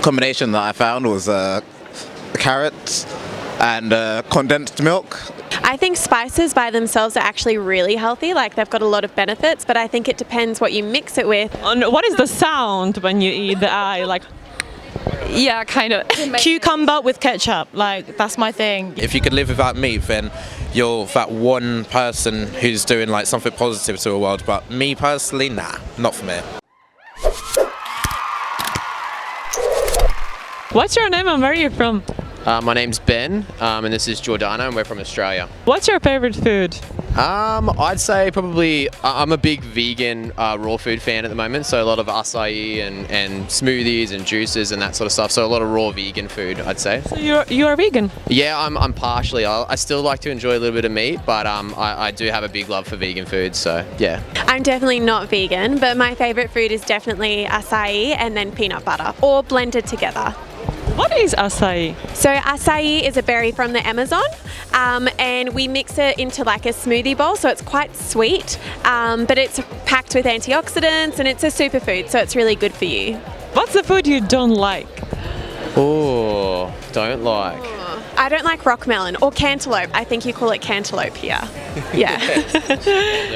combination that I found was carrots and condensed milk. I think spices by themselves are actually really healthy, like they've got a lot of benefits, but I think it depends what you mix it with. And what is the sound when you eat the eye? Like, Yeah, kind of. Cucumber with ketchup, like that's my thing. If you could live without meat, then you're that one person who's doing like something positive to the world. But me personally, nah, not for me. what's your name and where are you from? My name's Ben, and this is Jordana, and we're from Australia. What's your favorite food? I'd say probably I'm a big vegan raw food fan at the moment, so a lot of acai and smoothies and juices and that sort of stuff. So a lot of raw vegan food, I'd say. So you're vegan? Yeah, I'm partially. I still like to enjoy a little bit of meat, but I do have a big love for vegan food. So yeah. I'm definitely not vegan, but my favourite food is definitely acai and then peanut butter, or blended together. What is acai? So acai is a berry from the Amazon, and we mix it into like a smoothie bowl, so it's quite sweet, but it's packed with antioxidants and it's a superfood, so it's really good for you. What's the food you don't like? Oh, don't like. I don't like rock melon or cantaloupe. I think you call it cantaloupe here. Yeah.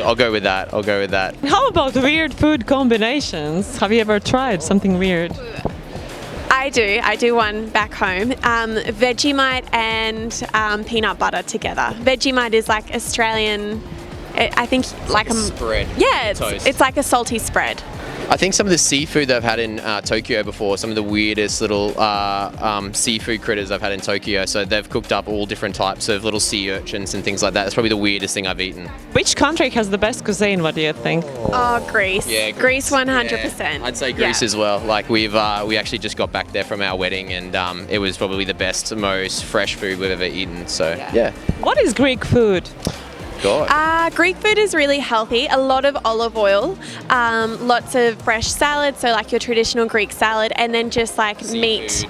I'll go with that. How about weird food combinations? Have you ever tried something weird? I do one back home. Vegemite and peanut butter together. Vegemite is like Australian, I think like a spread. Yeah, Toast. it's like a salty spread. I think some of the seafood that I've had in Tokyo before, some of the weirdest little seafood critters I've had in Tokyo. So they've cooked up all different types of little sea urchins and things like that. That's probably the weirdest thing I've eaten. Which country has the best cuisine, what do you think? Oh, Greece. Yeah, Greece 100%. Yeah, I'd say Greece as well. Like we actually just got back there from our wedding, and it was probably the best, most fresh food we've ever eaten. So yeah. What is Greek food? God. Greek food is really healthy. A lot of olive oil, lots of fresh salad, so like your traditional Greek salad, and then just like Meats.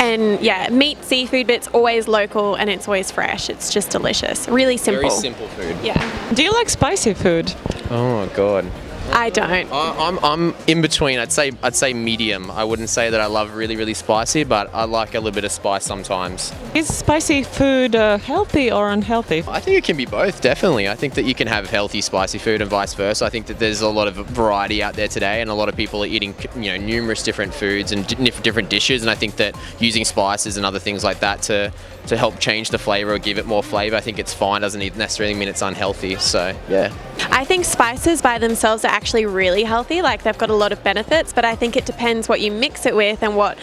and meat, seafood, but it's always local and it's always fresh. It's just delicious. Really simple. Very simple food. Yeah. Do you like spicy food? Oh God. I don't. I'm in between. I'd say medium. I wouldn't say that I love really, really spicy, but I like a little bit of spice sometimes. Is spicy food healthy or unhealthy? I think it can be both, definitely. I think that you can have healthy, spicy food and vice versa. I think that there's a lot of variety out there today, and a lot of people are eating, numerous different foods and different dishes. And I think that using spices and other things like that to help change the flavour or give it more flavour, I think it's fine. Doesn't necessarily mean it's unhealthy. So yeah. I think spices by themselves are actually really healthy, like they've got a lot of benefits, but I think it depends what you mix it with and what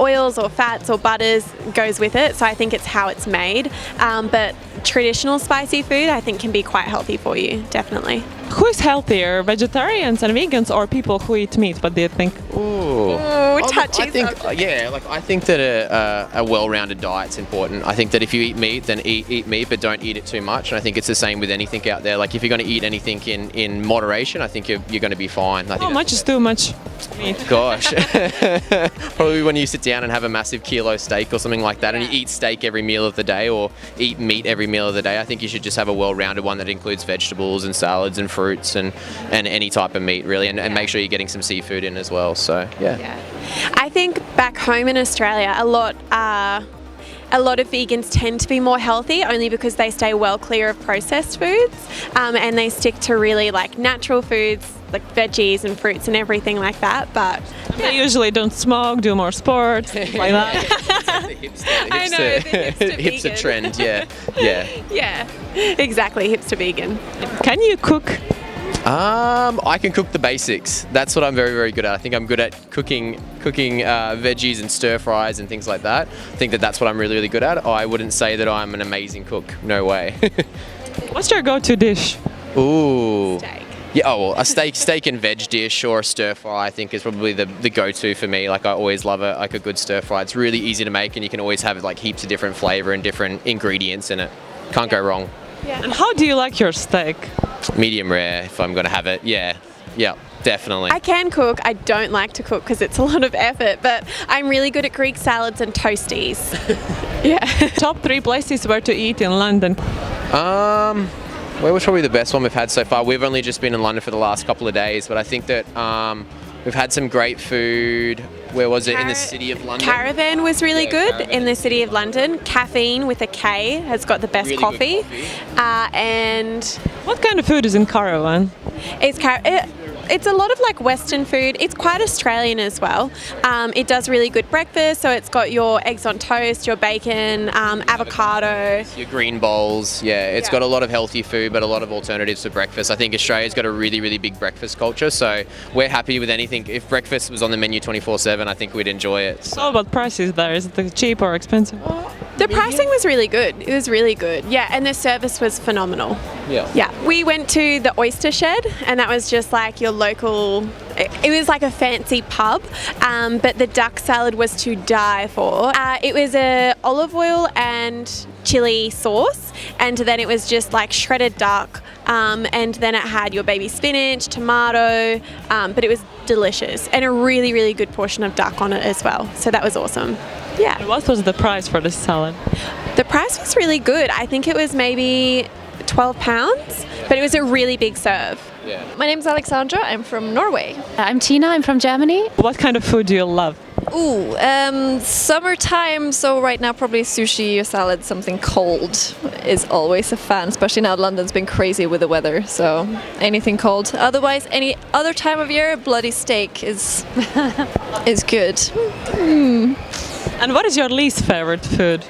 oils or fats or butters goes with it, so I think it's how it's made, but traditional spicy food I think can be quite healthy for you, definitely. Who is healthier, vegetarians and vegans or people who eat meat? What do you think? Ooh, touchy. I think that a well-rounded diet's important. I think that if you eat meat, then eat meat, but don't eat it too much. And I think it's the same with anything out there. Like if you're going to eat anything in moderation, I think you're going to be fine. How much is too much meat? Gosh, probably when you sit down and have a massive kilo steak or something like that, and you eat steak every meal of the day or eat meat every meal of the day. I think you should just have a well-rounded one that includes vegetables and salads and fruits and any type of meat really, and make sure you're getting some seafood in as well. So yeah. I think back home in Australia a lot of vegans tend to be more healthy only because they stay well clear of processed foods, and they stick to really like natural foods like veggies and fruits and everything like that. But they usually don't smoke, do more sports, like that. I know, the hipster trend. Yeah, exactly, hipster vegan. Can you cook? I can cook the basics. That's what I'm very, very good at. I think I'm good at cooking veggies and stir fries and things like that. I think that that's what I'm really, really good at. I wouldn't say that I'm an amazing cook. No way. What's your go-to dish? Ooh. Steak. Yeah, well, a steak and veg dish or a stir fry I think is probably the go-to for me. Like I always love a good stir fry. It's really easy to make and you can always have like heaps of different flavour and different ingredients in it. Can't go wrong. Yeah. And how do you like your steak? Medium rare if I'm going to have it. Yeah, definitely. I can cook. I don't like to cook because it's a lot of effort, but I'm really good at Greek salads and toasties. Yeah. Top 3 places where to eat in London? Where was probably the best one we've had so far? We've only just been in London for the last couple of days, but I think that we've had some great food Where was it? In the city of London? Caravan was really Yeah, good Caravan. in the city of London. Caffeine with a K has got the best Really coffee. good coffee. And What kind of food is in Caravan? it's a lot of like Western food. It's quite Australian as well. It does really good breakfast. So it's got your eggs on toast, your bacon, avocado. Your green bowls, it's got a lot of healthy food, but a lot of alternatives for breakfast. I think Australia's got a really, really big breakfast culture, so we're happy with anything. If breakfast was on the menu 24/7, I think we'd enjoy it. How about prices there? Is it cheap or expensive? The pricing was really good. It was really good. Yeah, and the service was phenomenal. Yeah. We went to the Oyster Shed, and that was just like your local. It was like a fancy pub, but the duck salad was to die for. It was a olive oil and chili sauce, and then it was just like shredded duck, and then it had your baby spinach, tomato, but it was delicious, and a really, really good portion of duck on it as well. So that was awesome. Yeah. What was the price for this salad? The price was really good. I think it was maybe £12, but it was a really big serve. My name's Alexandra. I'm from Norway. I'm Tina, I'm from Germany. What kind of food do you love? Ooh, summertime, so right now probably sushi or salad, something cold is always a fan, especially now London's been crazy with the weather, so anything cold. Otherwise, any other time of year, bloody steak is is good. And what is your least favorite food?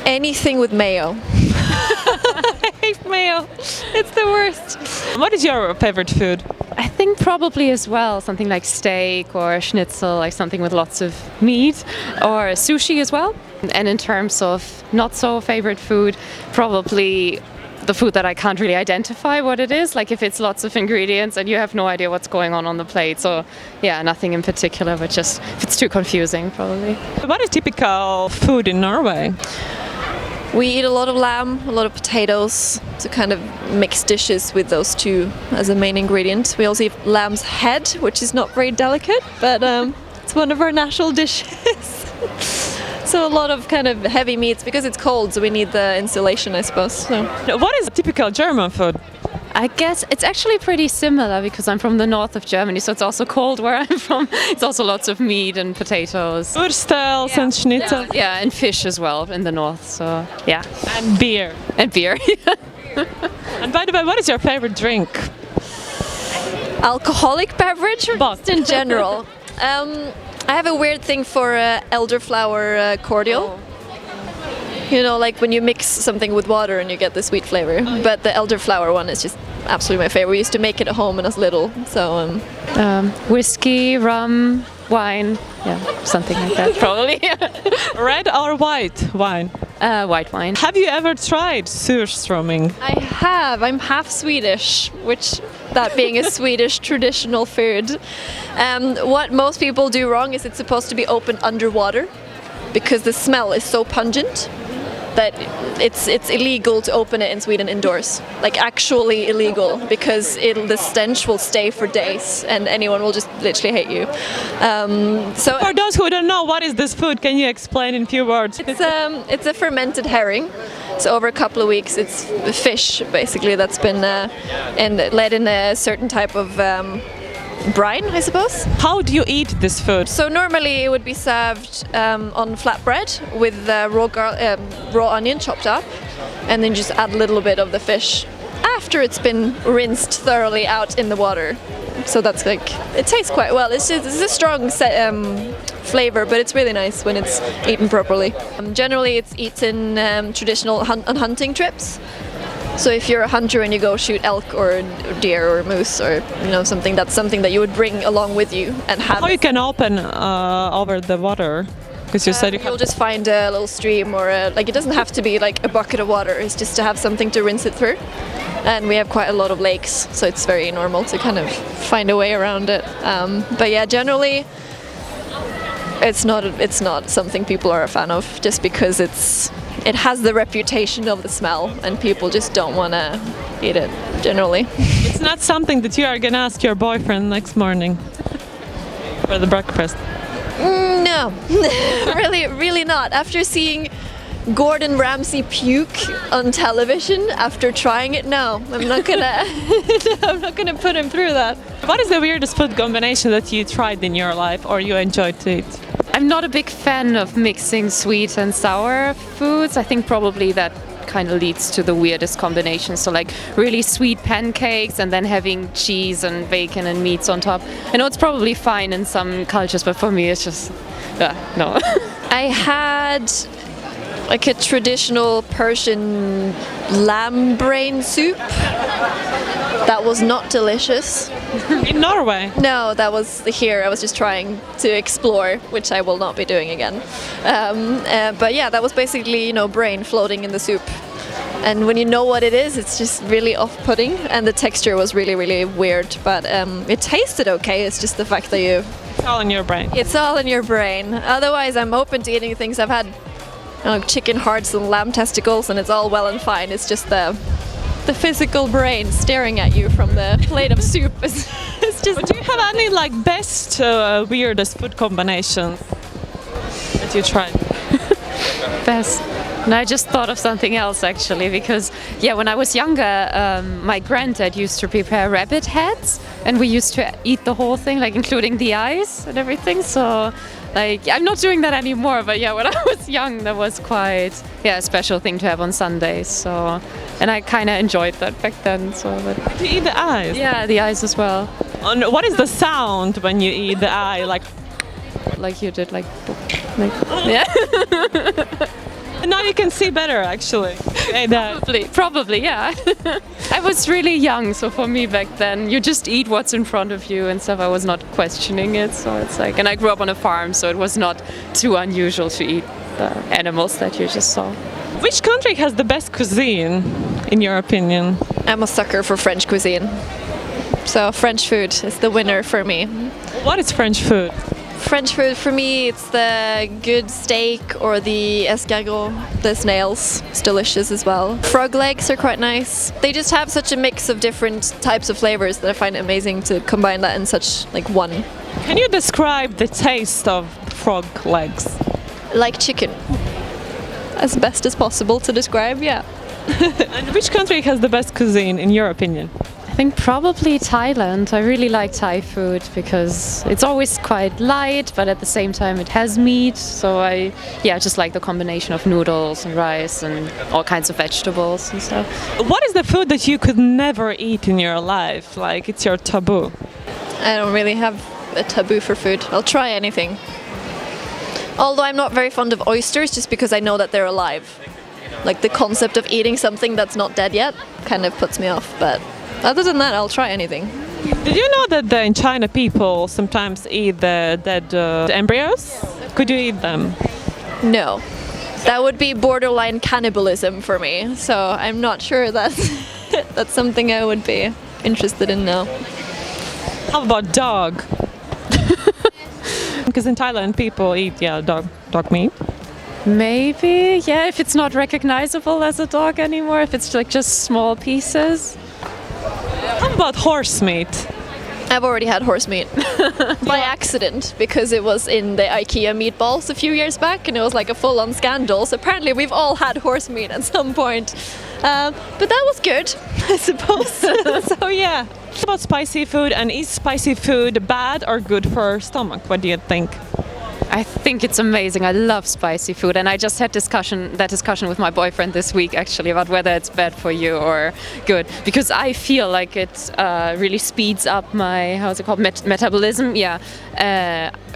Anything with mayo. I hate mayo. It's the worst. What is your favorite food? I think probably as well something like steak or schnitzel, like something with lots of meat, or sushi as well. And in terms of not so favorite food, probably the food that I can't really identify what it is, like if it's lots of ingredients and you have no idea what's going on the plate. So yeah, nothing in particular, but just if it's too confusing probably. What is typical food in Norway? We eat a lot of lamb, a lot of potatoes, to kind of mix dishes with those two as a main ingredient. We also eat lamb's head, which is not very delicate, but it's one of our national dishes. So a lot of kind of heavy meats because it's cold, so we need the insulation, I suppose. So. What is typical German food? I guess it's actually pretty similar because I'm from the north of Germany, so it's also cold where I'm from. It's also lots of meat and potatoes. Würstels and schnitzel. Yeah, and fish as well in the north, so yeah. And beer. And beer. And by the way, what is your favorite drink? Alcoholic beverage or Both. just in general? I have a weird thing for elderflower cordial. You know, like when you mix something with water and you get the sweet flavor. But the elderflower one is just absolutely my favorite. We used to make it at home when I was little. So Whiskey, rum, wine, something like that, probably. Red or white wine? White wine. Have you ever tried surströmming? I have. I'm half Swedish, which that being a Swedish traditional food. What most people do wrong is it's supposed to be opened underwater because the smell is so pungent that it's illegal to open it in Sweden indoors. Like actually illegal because the stench will stay for days and anyone will just literally hate you. So For those who don't know, what is this food? Can you explain in few words? it's a fermented herring. So over a couple of weeks, it's fish basically that's been and led in a certain type of brine, I suppose. How do you eat this food? So normally it would be served on flatbread with raw onion chopped up, and then just add a little bit of the fish after it's been rinsed thoroughly out in the water. So that's like, it tastes quite well. It's a strong flavor, but it's really nice when it's eaten properly. Generally it's eaten traditional on hunting trips. So if you're a hunter and you go shoot elk or deer or moose or something, that's something that you would bring along with you and have. How you can open over the water? Because you said you'll just find a little stream or it doesn't have to be like a bucket of water. It's just to have something to rinse it through. And we have quite a lot of lakes, so it's very normal to kind of find a way around it. But yeah, generally it's not something people are a fan of, just because it has the reputation of the smell and people just don't want to eat it generally. It's not something that you are gonna ask your boyfriend next morning for the breakfast. No, really not. After seeing Gordon Ramsay puke on television after trying it, no, I'm not gonna put him through that. What is the weirdest food combination that you tried in your life or you enjoyed to eat? I'm not a big fan of mixing sweet and sour foods. I think probably that kind of leads to the weirdest combinations. So like really sweet pancakes and then having cheese and bacon and meats on top. I know it's probably fine in some cultures, but for me it's just, no. I had like a traditional Persian lamb brain soup. That was not delicious. In Norway? No, that was here. I was just trying to explore, which I will not be doing again. But yeah, that was basically, brain floating in the soup. And when you know what it is, it's just really off-putting, and the texture was really, really weird. But it tasted okay. It's just the fact that It's all in your brain. It's all in your brain. Otherwise, I'm open to eating things. I've had chicken hearts and lamb testicles, and it's all well and fine. It's just the physical brain staring at you from the plate of soup. It's just. But do you have any best weirdest food combinations that you tried? Best. And I just thought of something else actually, because when I was younger, my granddad used to prepare rabbit heads, and we used to eat the whole thing, including the eyes and everything. So, I'm not doing that anymore. But when I was young, that was quite a special thing to have on Sundays. So, and I kind of enjoyed that back then. So, Do you eat the eyes? Yeah, the eyes as well. And what is the sound when you eat the eye? Like you did, yeah. Now you can see better, actually. Probably, yeah. I was really young, so for me back then, you just eat what's in front of you and stuff. I was not questioning it, so it's and I grew up on a farm, so it was not too unusual to eat the animals that you just saw. Which country has the best cuisine, in your opinion? I'm a sucker for French cuisine. So French food is the winner for me. What is French food? French food for me, it's the good steak or the escargot, the snails. It's delicious as well. Frog legs are quite nice. They just have such a mix of different types of flavors that I find it amazing to combine that in such one. Can you describe the taste of frog legs? Like chicken. As best as possible to describe, yeah. And which country has the best cuisine, in your opinion? I think probably Thailand. I really like Thai food because it's always quite light, but at the same time it has meat. So I just like the combination of noodles and rice and all kinds of vegetables and stuff. What is the food that you could never eat in your life? It's your taboo. I don't really have a taboo for food. I'll try anything. Although I'm not very fond of oysters just because I know that they're alive. The concept of eating something that's not dead yet kind of puts me off, but other than that, I'll try anything. Did you know that in China people sometimes eat the dead embryos? Could you eat them? No. That would be borderline cannibalism for me, so I'm not sure that's something I would be interested in now. How about dog? Because in Thailand people eat dog meat. Maybe, if it's not recognizable as a dog anymore, if it's just small pieces. How about horse meat? I've already had horse meat by accident because it was in the IKEA meatballs a few years back and it was a full-on scandal. So apparently we've all had horse meat at some point. But that was good, I suppose. So yeah. What about spicy food, and is spicy food bad or good for our stomach? What do you think? I think it's amazing. I love spicy food, and I just had that discussion with my boyfriend this week actually about whether it's bad for you or good, because I feel like it really speeds up my metabolism.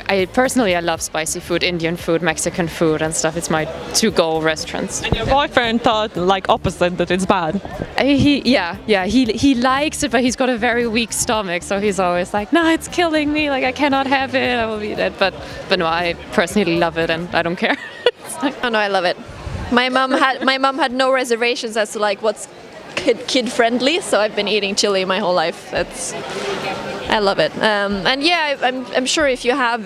I personally love spicy food, Indian food, Mexican food and stuff. It's my to-go restaurants. And your boyfriend thought opposite, that it's bad. He likes it, but he's got a very weak stomach, so he's always like, no, it's killing me, I cannot have it, I will eat it. But no, I personally love it and I don't care. Oh no, I love it. My mom had no reservations as to what's kid friendly, so I've been eating chili my whole life. I love it. And I'm sure if you have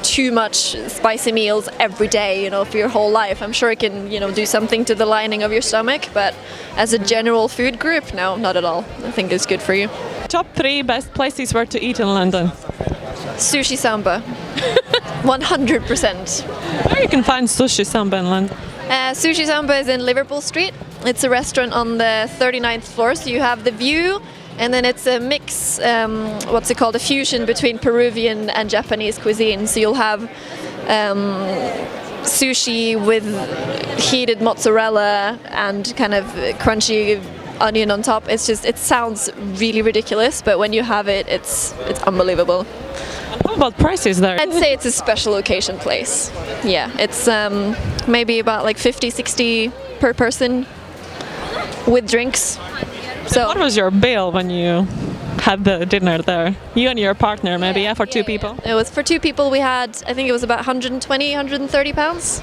too much spicy meals every day, for your whole life, I'm sure it can, do something to the lining of your stomach. But as a general food group, no, not at all. I think it's good for you. Top 3 best places where to eat in London. Sushi Samba. 100%. Where you can find Sushi Samba in London? Sushi Samba is in Liverpool Street. It's a restaurant on the 39th floor, so you have the view and then it's a mix, what's it called, a fusion between Peruvian and Japanese cuisine. So you'll have sushi with heated mozzarella and kind of crunchy onion on top. It's just, it sounds really ridiculous, but when you have it, it's unbelievable. How about prices there? I'd say it's a special occasion place. Yeah, it's maybe about like 50, 60 per person with drinks. So What was your bill when you had the dinner there? You and your partner, maybe, yeah, for two people? It was for two people. We had, I think it was about 120, 130 pounds,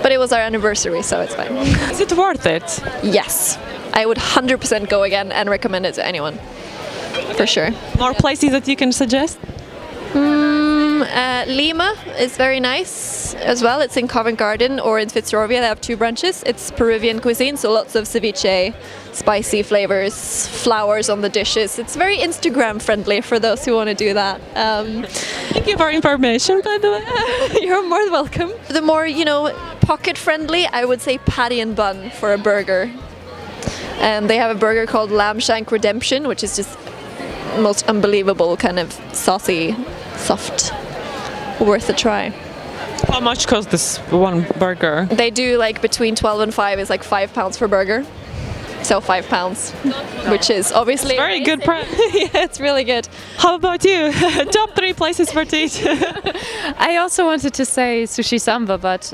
but it was our anniversary, so it's fine. Is it worth it? Yes, I would 100% go again and recommend it to anyone, for sure. More places that you can suggest? Lima is very nice as well. It's in Covent Garden or in Fitzrovia. They have two branches. It's Peruvian cuisine, so lots of ceviche, spicy flavors, flowers on the dishes. It's very Instagram friendly for those who want to do that. Thank you for information, by the way. You're more than welcome. The more, pocket friendly, I would say patty and bun for a burger. They have a burger called Lamb Shank Redemption, which is just most unbelievable, kind of saucy, soft, worth a try. How much costs this one burger? They do like between 12 and 5 is like £5 per burger. So £5, which is obviously Very good price. yeah, it's really good. How about you? Top 3 places for to eat. I also wanted to say Sushi Samba, but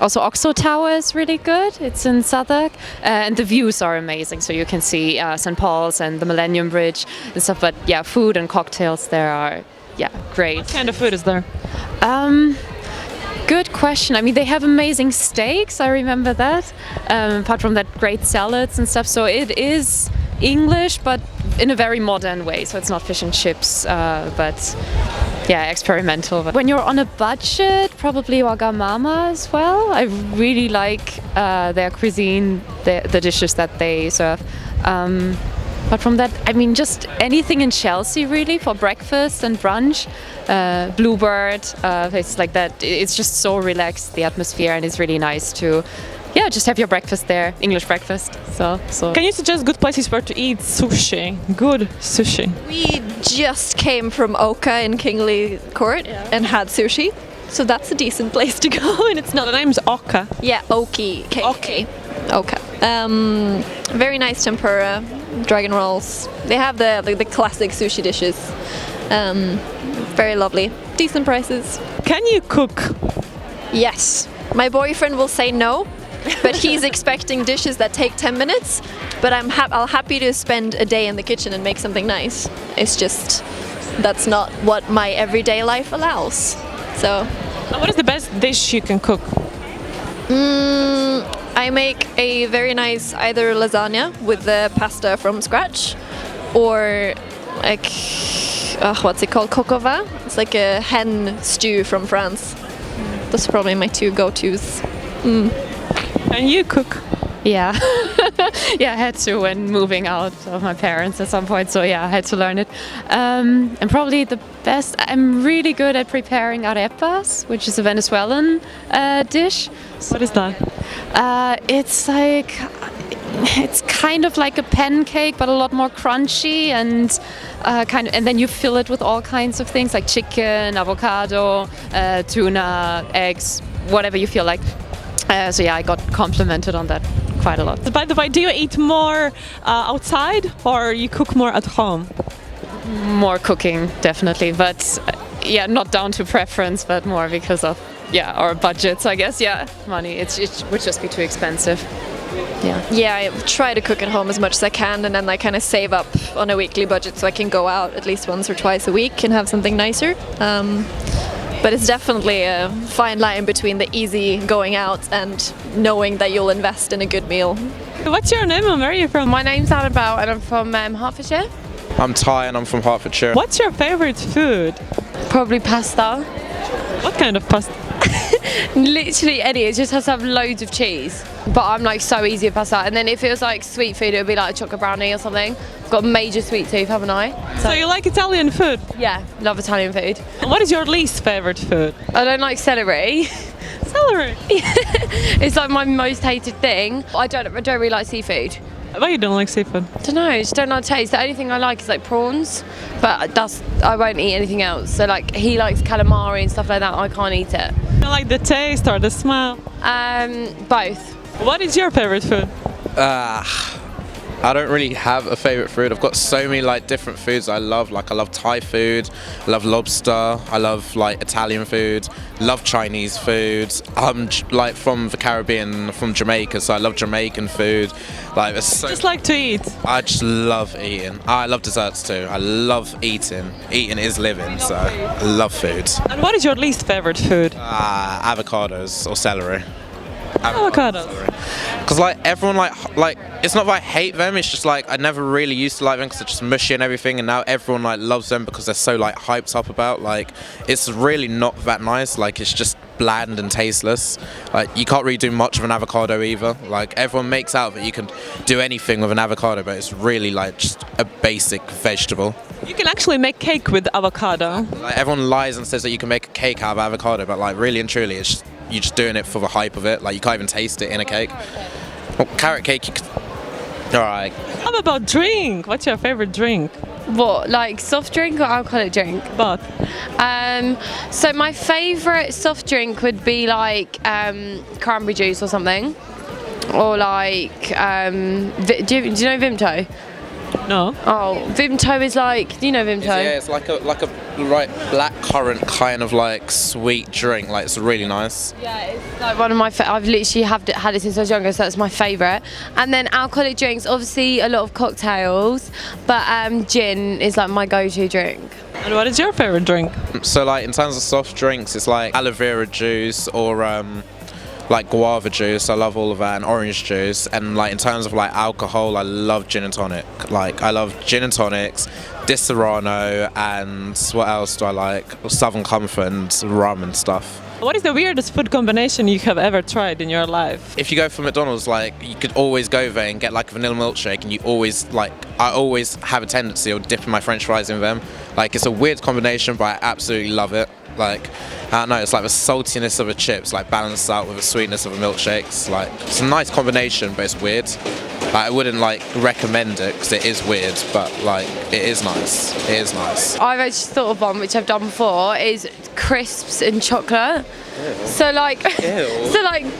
also Oxo Tower is really good. It's in Southwark, and the views are amazing. So you can see St. Paul's and the Millennium Bridge and stuff. But yeah, food and cocktails there are great. What kind of food is there? Good question. I mean, they have amazing steaks. I remember that. Apart from that, great salads and stuff. So it is English, but in a very modern way. So it's not fish and chips, but yeah, experimental. But when you're on a budget, probably Wagamama as well. I really like their cuisine, the dishes that they serve. But from that, I mean, just anything in Chelsea really for breakfast and brunch. Bluebird, places like that. It's just so relaxed, the atmosphere, and it's really nice to, just have your breakfast there, English breakfast. So. Can you suggest good places where to eat sushi? Good sushi. We just came from Oka in Kingley Court and had sushi. So that's a decent place to go, and it's not. The name's Oka. Yeah, Oki. Oki. Oka. Very nice tempura, dragon rolls. They have the classic sushi dishes. Very lovely. Decent prices. Can you cook? Yes. My boyfriend will say no, but he's expecting dishes that take 10 minutes. But I'll happy to spend a day in the kitchen and make something nice. It's just that's not what my everyday life allows. So. What is the best dish you can cook? I make a very nice either lasagna with the pasta from scratch, or like what's it called, coq au vin? It's like a hen stew from France. Those are probably my two go-tos. Can you cook? Yeah. Yeah, I had to when moving out of my parents at some point. So yeah, I had to learn it. And probably the best, I'm really good at preparing arepas, which is a Venezuelan dish. What is that? It's kind of like a pancake, but a lot more crunchy and and then you fill it with all kinds of things like chicken, avocado, tuna, eggs, whatever you feel like. So yeah, I got complimented on that quite a lot. By the way, do you eat more outside or you cook more at home? More cooking, definitely, but not down to preference, but more because of our budgets, I guess. Money. It would just be too expensive. Yeah, I try to cook at home as much as I can, and then I kind of save up on a weekly budget so I can go out at least once or twice a week and have something nicer. But it's definitely a fine line between the easy going out and knowing that you'll invest in a good meal. What's your name and where are you from? My name's Annabelle and I'm from Hertfordshire. I'm Ty and I'm from Hertfordshire. What's your favourite food? Probably pasta. What kind of pasta? Literally any, it just has to have loads of cheese. But I'm like so easy with pasta. And then if it was like sweet food, it would be like a chocolate brownie or something. I've got a major sweet tooth, haven't I? So you like Italian food? Yeah, love Italian food. What is your least favourite food? I don't like celery. Celery? It's like my most hated thing. I don't really like seafood. Why you don't like seafood? Don't know, I just don't like taste. The only thing I like is like prawns, but I won't eat anything else. So like he likes calamari and stuff like that. I can't eat it. You don't like the taste or the smell? Both. What is your favorite food? I don't really have a favourite food. I've got so many like different foods I love. Like I love Thai food, I love lobster, I love like Italian food, love Chinese food. I'm like from the Caribbean, from Jamaica, so I love Jamaican food. Like it's so, Just like to eat. I just love eating. I love desserts too. I love eating. Eating is living, so I love food. And what is your least favorite food? Avocados or celery. Avocados. Because like everyone like it's not that I hate them, it's just like I never really used to like them because they're just mushy and everything, and now everyone like loves them because they're so like hyped up about. Like it's really not that nice. Like it's just bland and tasteless. Like you can't really do much of an avocado either. Like everyone makes out that you can do anything with an avocado, but it's really like just a basic vegetable. You can actually make cake with avocado. Like everyone lies and says that you can make a cake out of avocado, but like really and truly it's just, you're just doing it for the hype of it. Like you can't even taste it in a cake. Well, carrot cake, you could... Alright. How about drink? What's your favorite drink? What, like soft drink or alcoholic drink? Both. So my favourite soft drink would be like cranberry juice or something, or like do you know Vimto? No. Oh, Vimto is like, do you know Vimto? Yeah, it's like a right black currant kind of like sweet drink. Like it's really nice. Yeah, it's like one of my. I've literally had it since I was younger, so that's my favourite. And then alcoholic drinks, obviously a lot of cocktails, but gin is like my go-to drink. And what is your favorite drink? So like in terms of soft drinks, it's like aloe vera juice or like guava juice. I love all of that, and orange juice. And like in terms of like alcohol, I love gin and tonic. Like I love gin and tonics, Disaronno, and what else do I like? Southern Comfort and rum and stuff. What is the weirdest food combination you have ever tried in your life? If you go for McDonald's, like you could always go there and get like a vanilla milkshake, and you always like I always have a tendency of dipping my French fries in them. Like it's a weird combination, but I absolutely love it. Like I don't know, it's like the saltiness of the chips like balanced out with the sweetness of the milkshakes. Like it's a nice combination, but it's weird. Like, I wouldn't like recommend it because it is weird, but like it is nice. It is nice. I've actually thought of one which I've done before, is crisps and chocolate. Ew. So like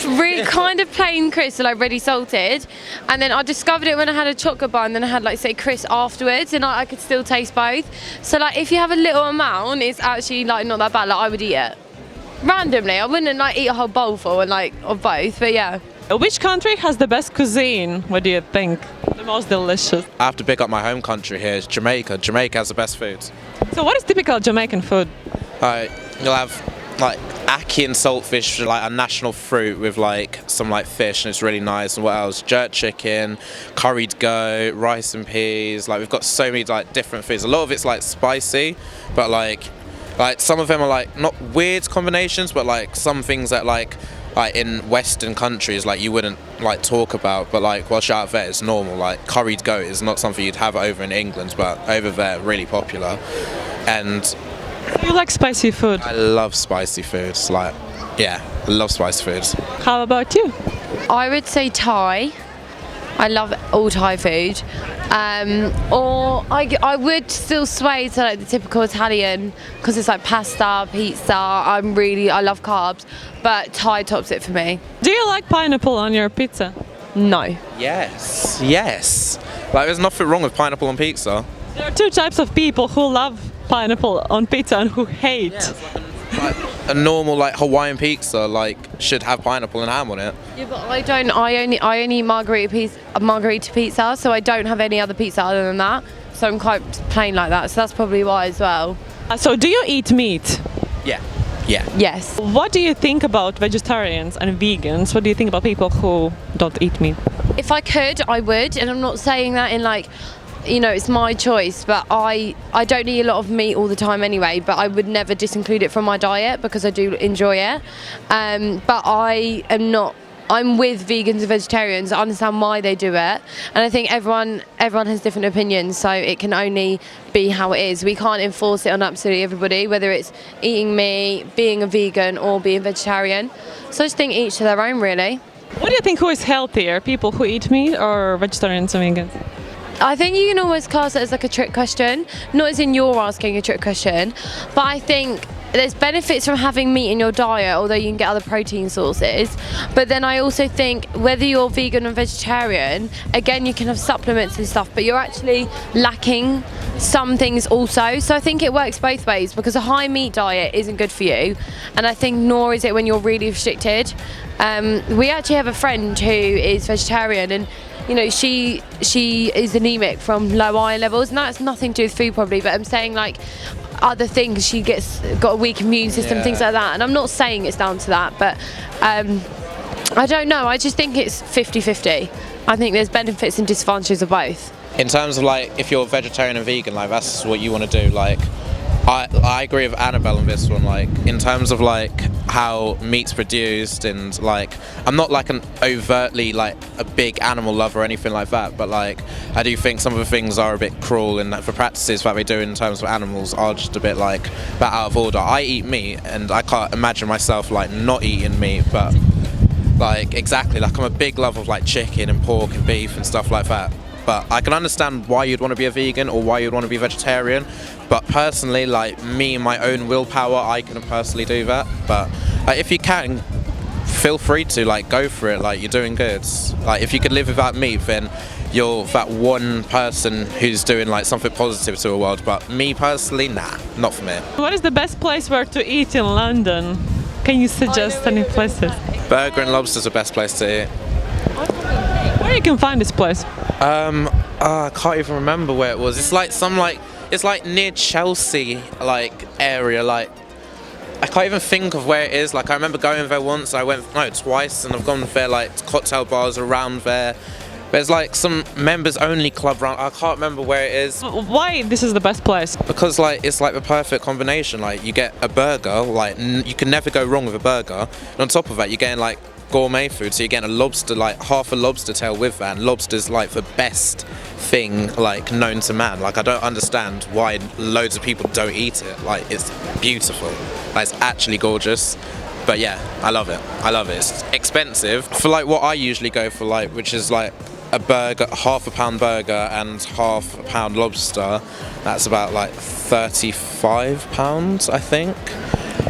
really kind of plain crisps, so like ready salted, and then I discovered it when I had a chocolate bar, and then I had like say crisps afterwards, and I could still taste both. So like if you have a little amount, it's actually like not that bad. Like I would eat it randomly. I wouldn't like eat a whole bowl full and like of both, but yeah. Which country has the best cuisine? What do you think? The most delicious. I have to pick up my home country here. It's Jamaica. Jamaica has the best food. So what is typical Jamaican food? You'll have like ackee and saltfish, like a national fruit with like some like fish, and it's really nice. And what else? Jerk chicken, curried goat, rice and peas. Like we've got so many like different foods. A lot of it's like spicy, but like some of them are like not weird combinations, but like some things that like in Western countries like you wouldn't like talk about, but like whilst out there it's normal. Like curried goat is not something you'd have over in England, but over there really popular. And you like spicy food? I love spicy foods. Like yeah, I love spicy foods. How about you? I would say Thai. I love all Thai food. Or I would still sway to like the typical Italian because it's like pasta, pizza. I love carbs, but Thai tops it for me. Do you like pineapple on your pizza? No. Yes. Like there's nothing wrong with pineapple on pizza. There are two types of people who love pineapple on pizza and who hate. Yeah, like a normal like Hawaiian pizza like should have pineapple and ham on it. Yeah, but I don't. I only eat margarita pizza, so I don't have any other pizza other than that. So I'm quite plain like that. So that's probably why as well. So do you eat meat? Yeah. Yes. What do you think about vegetarians and vegans? What do you think about people who don't eat meat? If I could, I would, and I'm not saying that in like, you know, it's my choice, but I don't eat a lot of meat all the time anyway, but I would never disinclude it from my diet because I do enjoy it. But I'm with vegans and vegetarians. I understand why they do it, and I think everyone has different opinions, so it can only be how it is. We can't enforce it on absolutely everybody, whether it's eating meat, being a vegan or being vegetarian. So I just think each to their own really. What do you think, who is healthier, people who eat meat or vegetarians and vegans? I think you can almost class it as like a trick question, not as in you're asking a trick question, but I think there's benefits from having meat in your diet, although you can get other protein sources. But then I also think whether you're vegan or vegetarian, again, you can have supplements and stuff, but you're actually lacking some things also. So I think it works both ways, because a high meat diet isn't good for you, and I think nor is it when you're really restricted. We actually have a friend who is vegetarian, and you know, she is anemic from low iron levels, and that's nothing to do with food probably, but I'm saying like other things, she got a weak immune system, things like that, and I'm not saying it's down to that, but I don't know, I just think it's 50-50. I think there's benefits and disadvantages of both. In terms of like, if you're vegetarian and vegan, like that's what you want to do, like I agree with Annabelle on this one, like in terms of like how meat's produced, and like I'm not like an overtly like a big animal lover or anything like that, but like I do think some of the things are a bit cruel, and the practices that they do in terms of animals are just a bit like that out of order. I eat meat and I can't imagine myself like not eating meat, but like exactly, like I'm a big lover of like chicken and pork and beef and stuff like that. But I can understand why you'd want to be a vegan or why you'd want to be vegetarian. But personally, like me, my own willpower, I couldn't personally do that. But like, if you can, feel free to like go for it. Like you're doing good. Like if you could live without meat, then you're that one person who's doing like something positive to the world. But me personally, nah, not for me. What is the best place where to eat in London? Can you suggest any places? Burger and Lobster's the best place to eat. Where you can find this place? I can't even remember where it was. It's like it's like near Chelsea like area. Like I can't even think of where it is. Like I remember going there once. I went twice, and I've gone there like cocktail bars around there. There's like some members only club around. I can't remember where it is. Why this is the best place? Because like it's like the perfect combination. Like you get a burger, like you can never go wrong with a burger. And on top of that, you're getting like gourmet food, so you're getting a lobster, like half a lobster tail with that, and lobster's like the best thing like known to man. Like I don't understand why loads of people don't eat it. Like it's beautiful, like it's actually gorgeous. But yeah, I love it. It's expensive for like what I usually go for, like which is like a burger, half a pound burger and half a pound lobster. That's about like £35, I think.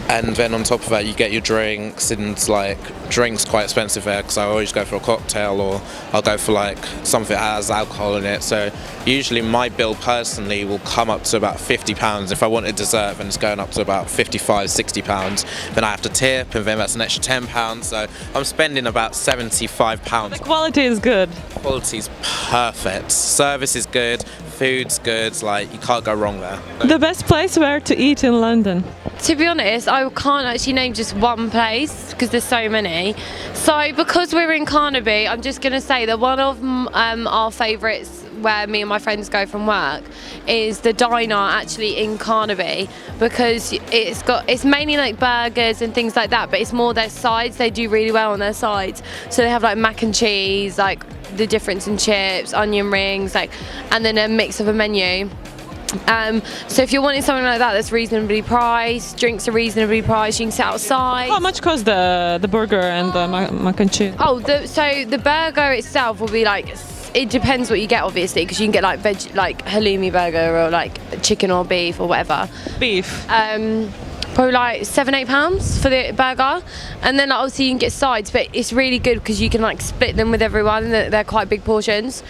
And then on top of that, you get your drinks, and like drinks quite expensive there, because I always go for a cocktail, or I'll go for like something that has alcohol in it. So usually my bill personally will come up to about £50. If I want a dessert, then it's going up to about £55-60. Then I have to tip, and then that's an extra £10. So I'm spending about £75. The quality is good. Quality's perfect. Service is good. Food's good. Like you can't go wrong there. The best place where to eat in London? To be honest, I can't actually name just one place because there's so many. So because we're in Carnaby, I'm just going to say that one of our favourites where me and my friends go from work is the diner actually in Carnaby, because it's mainly like burgers and things like that, but it's more their sides. They do really well on their sides. So they have like mac and cheese, like the difference in chips, onion rings, like, and then a mix of a menu. So if you're wanting something like that that's reasonably priced, drinks are reasonably priced, you can sit outside. How much costs the burger and the mac and cheese? Oh, so the burger itself will be like, it depends what you get obviously, because you can get like like halloumi burger or like chicken or beef or whatever. Beef. Probably like £7-8 for the burger, and then like, obviously you can get sides, but it's really good because you can like split them with everyone. They're quite big portions,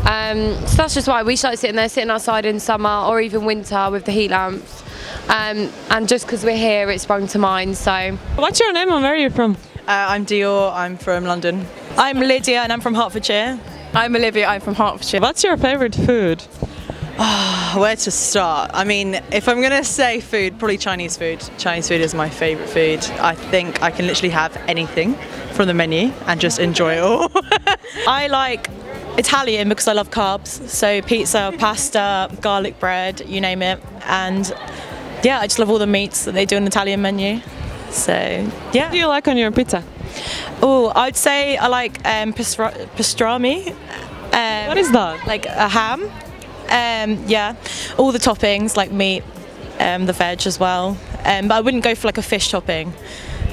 so that's just why we like sitting outside in summer or even winter with the heat lamps, and just because we're here it sprung to mind. So what's your name and where are you from? I'm Dior, I'm from London. I'm Lydia and I'm from Hertfordshire. I'm Olivia, I'm from Hertfordshire. What's your favourite food? Where to start? I mean, if I'm going to say food, probably Chinese food. Chinese food is my favourite food. I think I can literally have anything from the menu and just enjoy it all. I like Italian because I love carbs. So pizza, pasta, garlic bread, you name it. And yeah, I just love all the meats that they do on the Italian menu. So yeah. What do you like on your pizza? Oh, I'd say I like pastrami. What is that? Like a ham. Yeah, all the toppings like meat, the veg as well. But I wouldn't go for like a fish topping.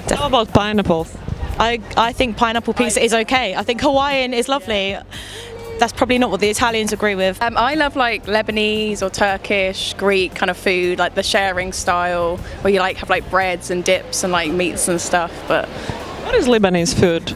How about pineapples? I think pineapple pizza is okay. I think Hawaiian is lovely. That's probably not what the Italians agree with. I love like Lebanese or Turkish, Greek kind of food, like the sharing style, where you like have like breads and dips and like meats and stuff. But What is Lebanese food?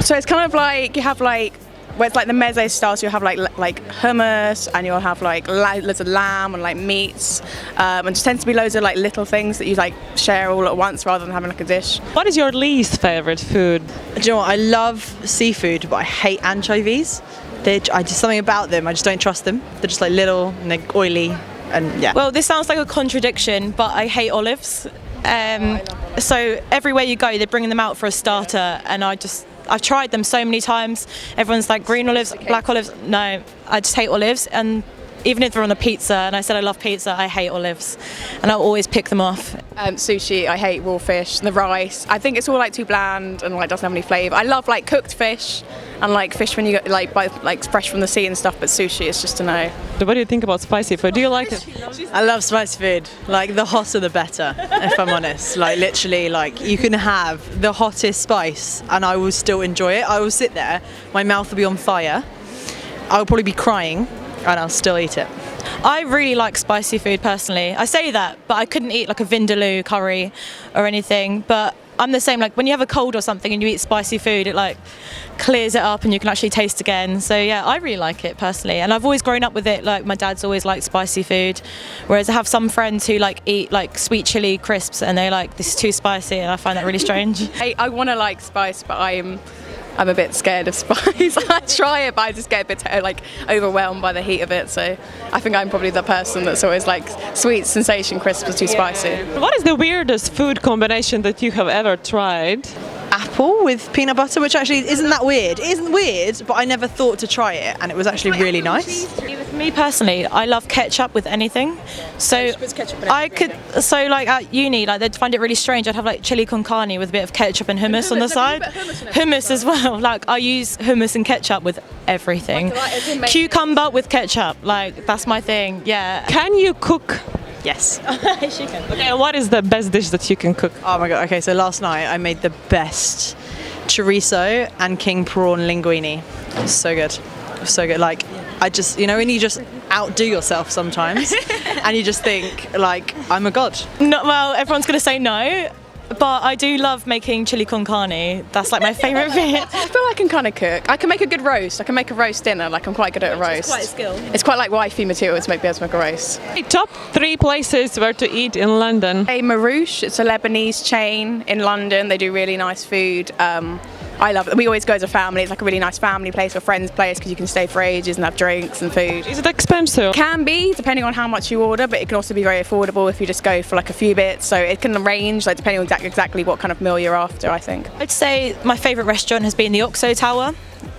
so it's kind of like you have like where it's like the meze style. So you have like hummus, and you'll have like loads of lamb and like meats, and just tends to be loads of like little things that you like share all at once rather than having like a dish. What is your least favorite food? Do you know what? I love seafood, but I hate anchovies. I just something about them. I just don't trust them. They're just like little and they're oily, and yeah. Well, this sounds like a contradiction, but I hate olives. So everywhere you go, they're bringing them out for a starter, and I've tried them so many times. Everyone's like green olives, black olives. No, I just hate olives, and even if they're on a pizza, and I said I love pizza, I hate olives, and I'll always pick them off. Sushi, I hate raw fish. The rice, I think it's all like too bland and like doesn't have any flavour. I love like cooked fish and like fish when you get like fresh from the sea and stuff. But sushi is just a no. What do you think about spicy food? Do you like it? I love spicy food. Like the hotter the better, if I'm honest. Like literally, like you can have the hottest spice and I will still enjoy it. I will sit there, my mouth will be on fire, I'll probably be crying, and I'll still eat it. I really like spicy food personally. I say that, but I couldn't eat like a vindaloo curry or anything. But I'm the same, like when you have a cold or something and you eat spicy food, it like clears it up and you can actually taste again. So yeah, I really like it personally. And I've always grown up with it, like my dad's always liked spicy food. Whereas I have some friends who like eat like sweet chili crisps and they're like, this is too spicy, and I find that really strange. I want to like spice, but I'm a bit scared of spice. I try it, but I just get a bit like overwhelmed by the heat of it. So I think I'm probably the person that's always like sweet sensation crisps are too spicy. What is the weirdest food combination that you have ever tried? Apple with peanut butter, which actually isn't that weird. It isn't weird, but I never thought to try it, and it was actually really nice. Me personally, I love ketchup with anything. So I could, so like at uni, like they'd find it really strange. I'd have like chili con carne with a bit of ketchup and hummus on the side. Hummus as well. Like I use hummus and ketchup with everything. Cucumber with ketchup, like that's my thing. Yeah. Can you cook? Yes. She can. Okay, what is the best dish that you can cook? Oh my god, okay, so last night I made the best chorizo and king prawn linguine. It was so good. It was so good. Like, I just, you know, when you just outdo yourself sometimes and you just think, like, I'm a god. No, well, everyone's going to say no, but I do love making chili con carne. That's like my favourite bit. I feel I can kind of cook. I can make a good roast. I can make a roast dinner. Like I'm quite good at a roast. It's quite a skill. It's quite like wifey material to be able to make a roast. Top 3 places where to eat in London. Marouche, it's a Lebanese chain in London. They do really nice food. I love it. We always go as a family. It's like a really nice family place or friends place because you can stay for ages and have drinks and food. Is it expensive? Can be, depending on how much you order, but it can also be very affordable if you just go for like a few bits. So it can range, like depending on exactly what kind of meal you're after, I think. I'd say my favourite restaurant has been the Oxo Tower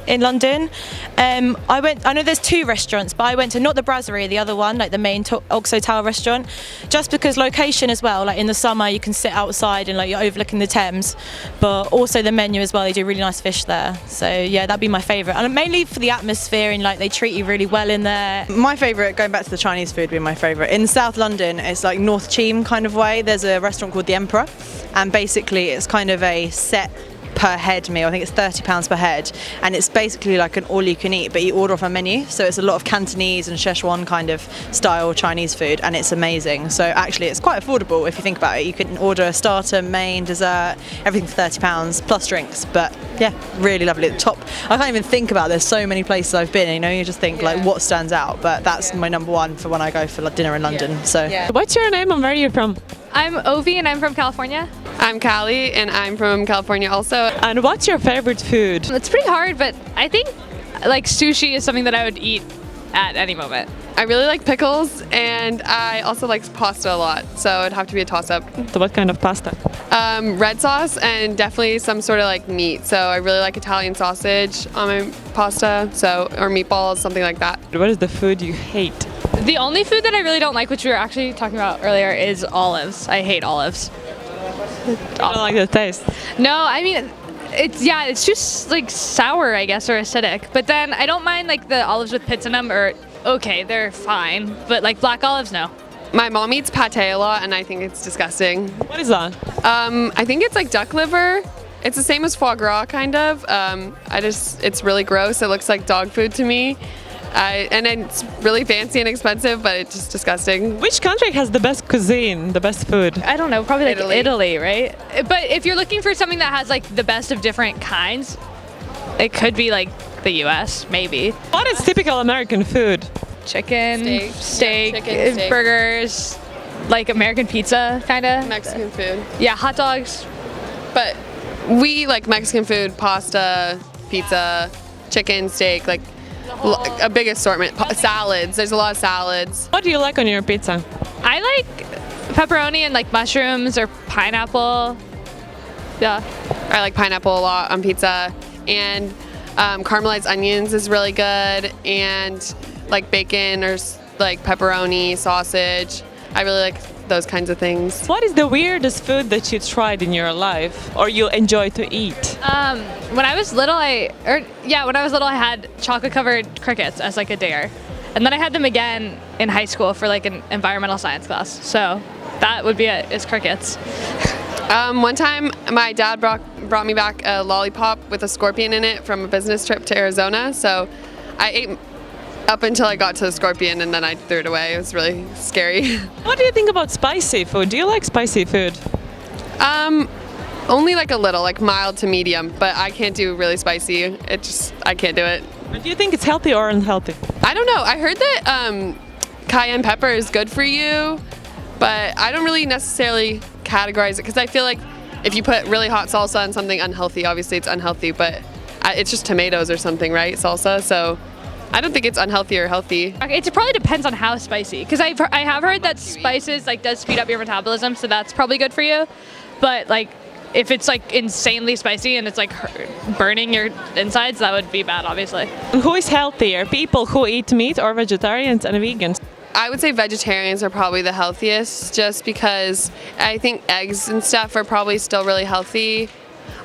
in London. I know there's 2 restaurants, but I went to not the Brasserie, the other one, like the main Oxo Tower restaurant, just because location as well. Like in the summer you can sit outside and like you're overlooking the Thames, but also the menu as well, they do really nice fish there. So yeah, that'd be my favourite, and mainly for the atmosphere and like they treat you really well in there. My favourite, going back to the Chinese food, would be my favourite. In South London, it's like North Cheam kind of way. There's a restaurant called The Emperor, and basically it's kind of a set per head meal. I think it's £30 per head, and it's basically like an all-you-can-eat, but you order off a menu. So it's a lot of Cantonese and Szechuan kind of style Chinese food, and it's amazing. So actually, it's quite affordable if you think about it. You can order a starter, main, dessert, everything for £30 plus drinks. But yeah, really lovely. At the top, I can't even think about. There's so many places I've been. You know, you just think like what stands out. But that's my number one for when I go for dinner in London. So What's your name and where are you from? I'm Ovi and I'm from California. I'm Callie and I'm from California also. And what's your favorite food? It's pretty hard, but I think like sushi is something that I would eat at any moment. I really like pickles and I also like pasta a lot, so it'd have to be a toss-up. So what kind of pasta? Red sauce and definitely some sort of like meat. So I really like Italian sausage on my pasta, or meatballs, something like that. What is the food you hate? The only food that I really don't like, which we were actually talking about earlier, is olives. I hate olives. I don't like the taste. No, I mean, it's just like sour, I guess, or acidic. But then I don't mind like the olives with pits in them, or okay, they're fine. But like black olives, no. My mom eats pate a lot and I think it's disgusting. What is that? I think it's like duck liver It's the same as foie gras, kind of. It's really gross. It looks like dog food to me. And it's really fancy and expensive, but it's just disgusting. Which country has the best cuisine, the best food? I don't know, probably like Italy, right? But if you're looking for something that has like the best of different kinds, it could be like the US, maybe. What is typical American food? Chicken, steak, burgers, like American pizza, kind of. Mexican food. Yeah, hot dogs. But we like Mexican food, pasta, pizza, chicken, steak, like a big assortment. Salads, there's a lot of salads. What do you like on your pizza? I like pepperoni and like mushrooms or pineapple. Yeah. I like pineapple a lot on pizza, and caramelized onions is really good, and like bacon or like pepperoni, sausage. I really like those kinds of things. What is the weirdest food that you tried in your life or you enjoy to eat? When I was little, I had chocolate-covered crickets as like a dare, and then I had them again in high school for like an environmental science class. So that would be it. Is crickets. One time, my dad brought me back a lollipop with a scorpion in it from a business trip to Arizona. So I ate up until I got to the scorpion, and then I threw it away. It was really scary. What do you think about spicy food? Do you like spicy food? Only like a little, like mild to medium, but I can't do really spicy. I can't do it. Do you think it's healthy or unhealthy? I don't know. I heard that cayenne pepper is good for you, but I don't really necessarily categorize it, because I feel like if you put really hot salsa on something unhealthy, obviously it's unhealthy, but it's just tomatoes or something, right? Salsa. So I don't think it's unhealthy or healthy. Okay, it probably depends on how spicy, because I have heard that spices like does speed up your metabolism, so that's probably good for you. But like if it's like insanely spicy and it's like burning your insides, that would be bad, obviously. Who is healthier, people who eat meat or vegetarians and vegans? I would say vegetarians are probably the healthiest, just because I think eggs and stuff are probably still really healthy.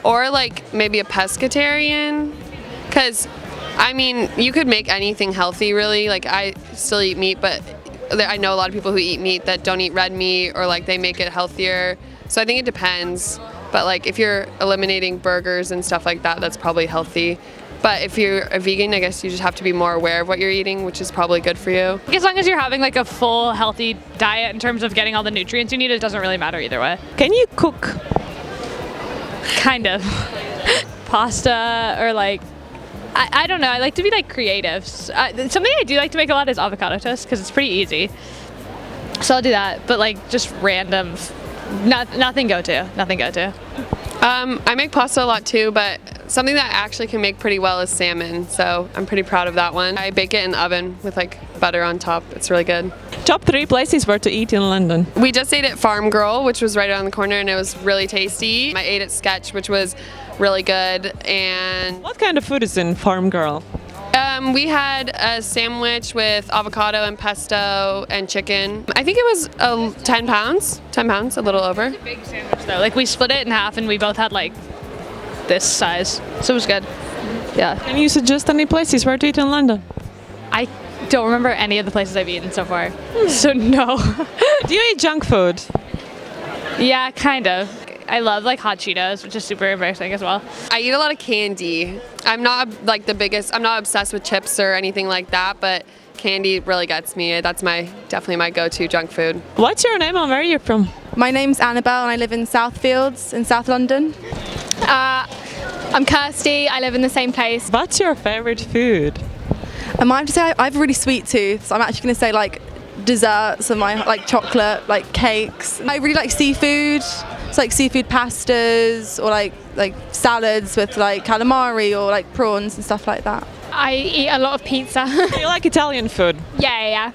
Or like maybe a pescatarian, because I mean, you could make anything healthy, really. Like, I still eat meat, but I know a lot of people who eat meat that don't eat red meat, or like they make it healthier. So I think it depends. But like if you're eliminating burgers and stuff like that, that's probably healthy. But if you're a vegan, I guess you just have to be more aware of what you're eating, which is probably good for you. As long as you're having like a full healthy diet in terms of getting all the nutrients you need, it doesn't really matter either way. Can you cook? Kind of. Pasta or like, I don't know, I like to be like creative. Something I do like to make a lot is avocado toast, because it's pretty easy. So I'll do that, but like just random, nothing go to. I make pasta a lot too, but something that I actually can make pretty well is salmon, so I'm pretty proud of that one. I bake it in the oven with like butter on top. It's really good. Top 3 places where to eat in London. We just ate at Farm Girl, which was right around the corner, and it was really tasty. I ate at Sketch, which was really good. And what kind of food is in Farm Girl? We had a sandwich with avocado and pesto and chicken. I think it was 10 pounds, a little over. It was a big sandwich though. Like we split it in half and we both had like this size. So it was good. Yeah. Can you suggest any places where to eat in London? I don't remember any of the places I've eaten so far. So no. Do you eat junk food? Yeah, kind of. I love like hot Cheetos, which is super embarrassing as well. I eat a lot of candy. I'm not like I'm not obsessed with chips or anything like that, but candy really gets me. That's definitely my go-to junk food. What's your name and where are you from? My name's Annabelle and I live in Southfields in South London. I'm Kirsty, I live in the same place. What's your favorite food? I might have to say I have a really sweet tooth, so I'm actually going to say like desserts and my like chocolate, like cakes. I really like seafood. It's like seafood pastas or like salads with like calamari or like prawns and stuff like that. I eat a lot of pizza. Do you like Italian food? Yeah.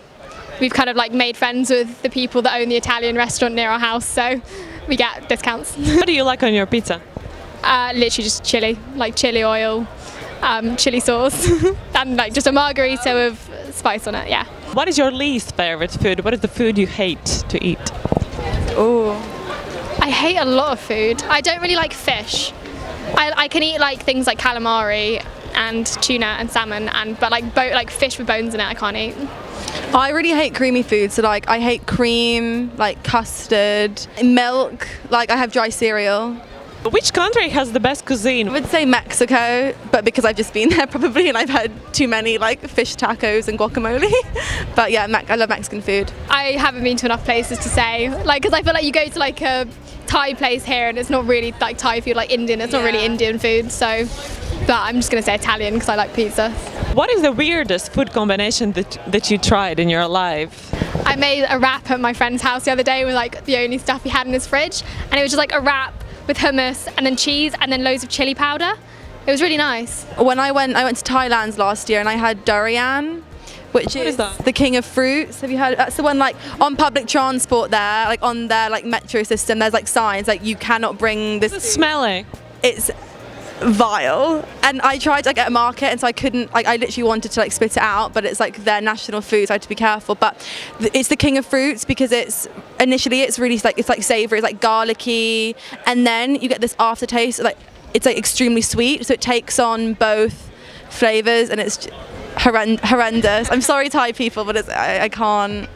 We've kind of like made friends with the people that own the Italian restaurant near our house, so we get discounts. What do you like on your pizza? Literally just chili, like chili oil, chili sauce, and like just a margarita with spice on it, yeah. What is your least favorite food? What is the food you hate to eat? Oh. I hate a lot of food. I don't really like fish. I can eat like things like calamari and tuna and salmon, but like fish with bones in it I can't eat. I really hate creamy food, so like I hate cream, like custard, milk, like I have dry cereal. Which country has the best cuisine? I would say Mexico, but because I've just been there probably and I've had too many like fish tacos and guacamole. But yeah, I love Mexican food. I haven't been to enough places to say, like, because I feel like you go to like a Thai place here and it's not really like Thai food, like Indian, it's not really Indian food, so, but I'm just going to say Italian because I like pizza. What is the weirdest food combination that you tried in your life? I made a wrap at my friend's house the other day with like the only stuff he had in his fridge, and it was just like a wrap with hummus and then cheese and then loads of chili powder. It was really nice. When I went to Thailand last year and I had durian, which is the king of fruits. Have you heard? That's the one like on public transport there, like on their like metro system. There's like signs like you cannot bring this. It's smelling. It's vile, and I tried like at a market, and so I couldn't. Like I literally wanted to like spit it out, but it's like their national food, so I had to be careful. But it's the king of fruits because it's really like it's like savoury, it's like garlicky, and then you get this aftertaste. Like it's like extremely sweet, so it takes on both flavours, and it's horrendous. I'm sorry, Thai people, but I can't.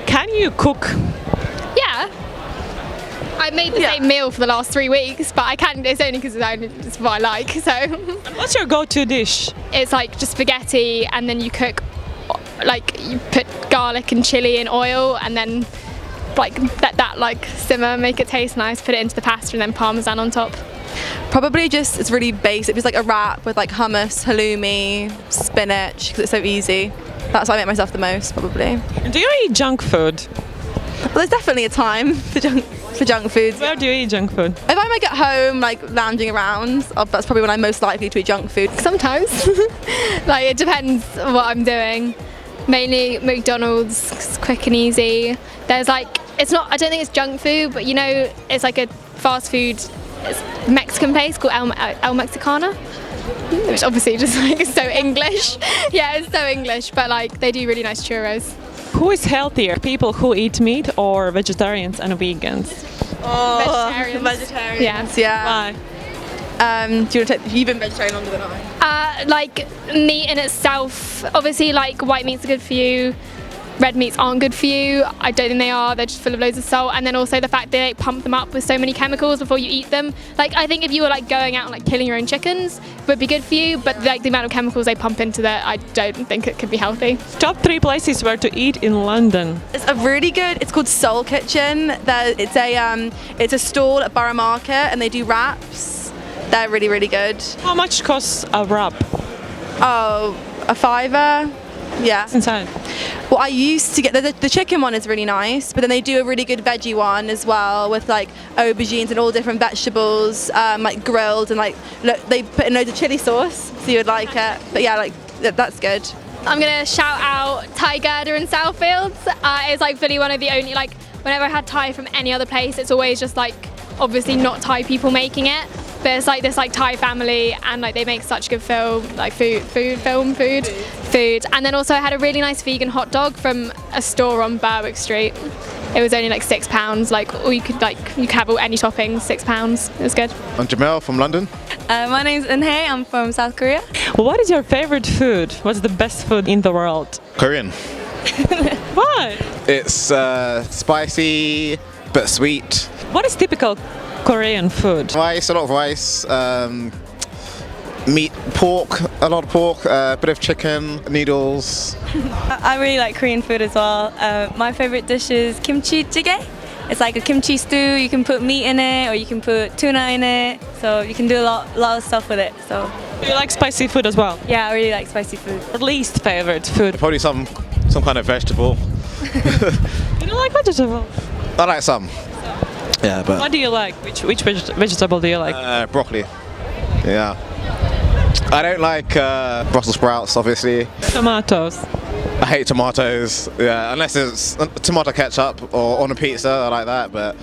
Can you cook? Yeah. I made the same meal for the last 3 weeks, but I can't. It's only because it's what I like. So. What's your go-to dish? It's like just spaghetti, and then you cook, like you put garlic and chili in oil, and then like let that like simmer, make it taste nice. Put it into the pasta, and then parmesan on top. Probably just it's really basic. It's like a wrap with like hummus, halloumi, spinach because it's so easy. That's what I make myself the most, probably. Do you eat junk food? Well, there's definitely a time for junk foods. Where do you eat junk food? If I'm like at home, like lounging around, that's probably when I'm most likely to eat junk food. Sometimes, like it depends what I'm doing. Mainly McDonald's, 'cause it's quick and easy. There's like it's not. I don't think it's junk food, but you know, it's like a fast food Mexican place called El Mexicana, which obviously just like is so English. Yeah, it's so English, but like they do really nice churros. Who is healthier, people who eat meat or vegetarians and vegans? Oh, Vegetarians. Yeah. Why? Do you want to take? You've been vegetarian longer than I. Like meat in itself, obviously like white meats are good for you. Red meats aren't good for you. I don't think they are. They're just full of loads of salt, and then also the fact they like, pump them up with so many chemicals before you eat them. Like I think if you were like going out and like killing your own chickens, it would be good for you. But like the amount of chemicals they pump into that, I don't think it could be healthy. Top 3 places where to eat in London. It's a really good. It's called Soul Kitchen. It's a stall at Borough Market, and they do wraps. They're really really good. How much costs a wrap? Oh, a £5. Yeah. What's inside? Well, I used to get the chicken one is really nice, but then they do a really good veggie one as well with like aubergines and all different vegetables, like grilled and like look, they put in loads of chili sauce, so you would like it. But yeah, like that's good. I'm gonna shout out Thai Girder in Southfields. It's like really one of the only like whenever I had Thai from any other place, it's always just like obviously not Thai people making it. But it's like this like Thai family, and like they make such good food. And then also I had a really nice vegan hot dog from a store on Berwick Street. It was only like £6, like, or you could have any toppings, £6. It was good. I'm Jamel from London. My name's Eunhae, I'm from South Korea. What is your favorite food? What's the best food in the world? Korean. Why? It's spicy but sweet. What is typical Korean food? Rice, a lot of rice. Meat, pork, a lot of pork, a bit of chicken, noodles. I really like Korean food as well. My favorite dish is kimchi jjigae. It's like a kimchi stew. You can put meat in it, or you can put tuna in it. So you can do a lot of stuff with it. So. Do you like spicy food as well? Yeah, I really like spicy food. Your least favorite food? Probably some kind of vegetable. You don't like vegetable? I like some. Yeah, but. What do you like? Which vegetable do you like? Broccoli. Yeah. I don't like Brussels sprouts, obviously. Tomatoes. I hate tomatoes. Yeah, unless it's tomato ketchup or on a pizza, I like that. But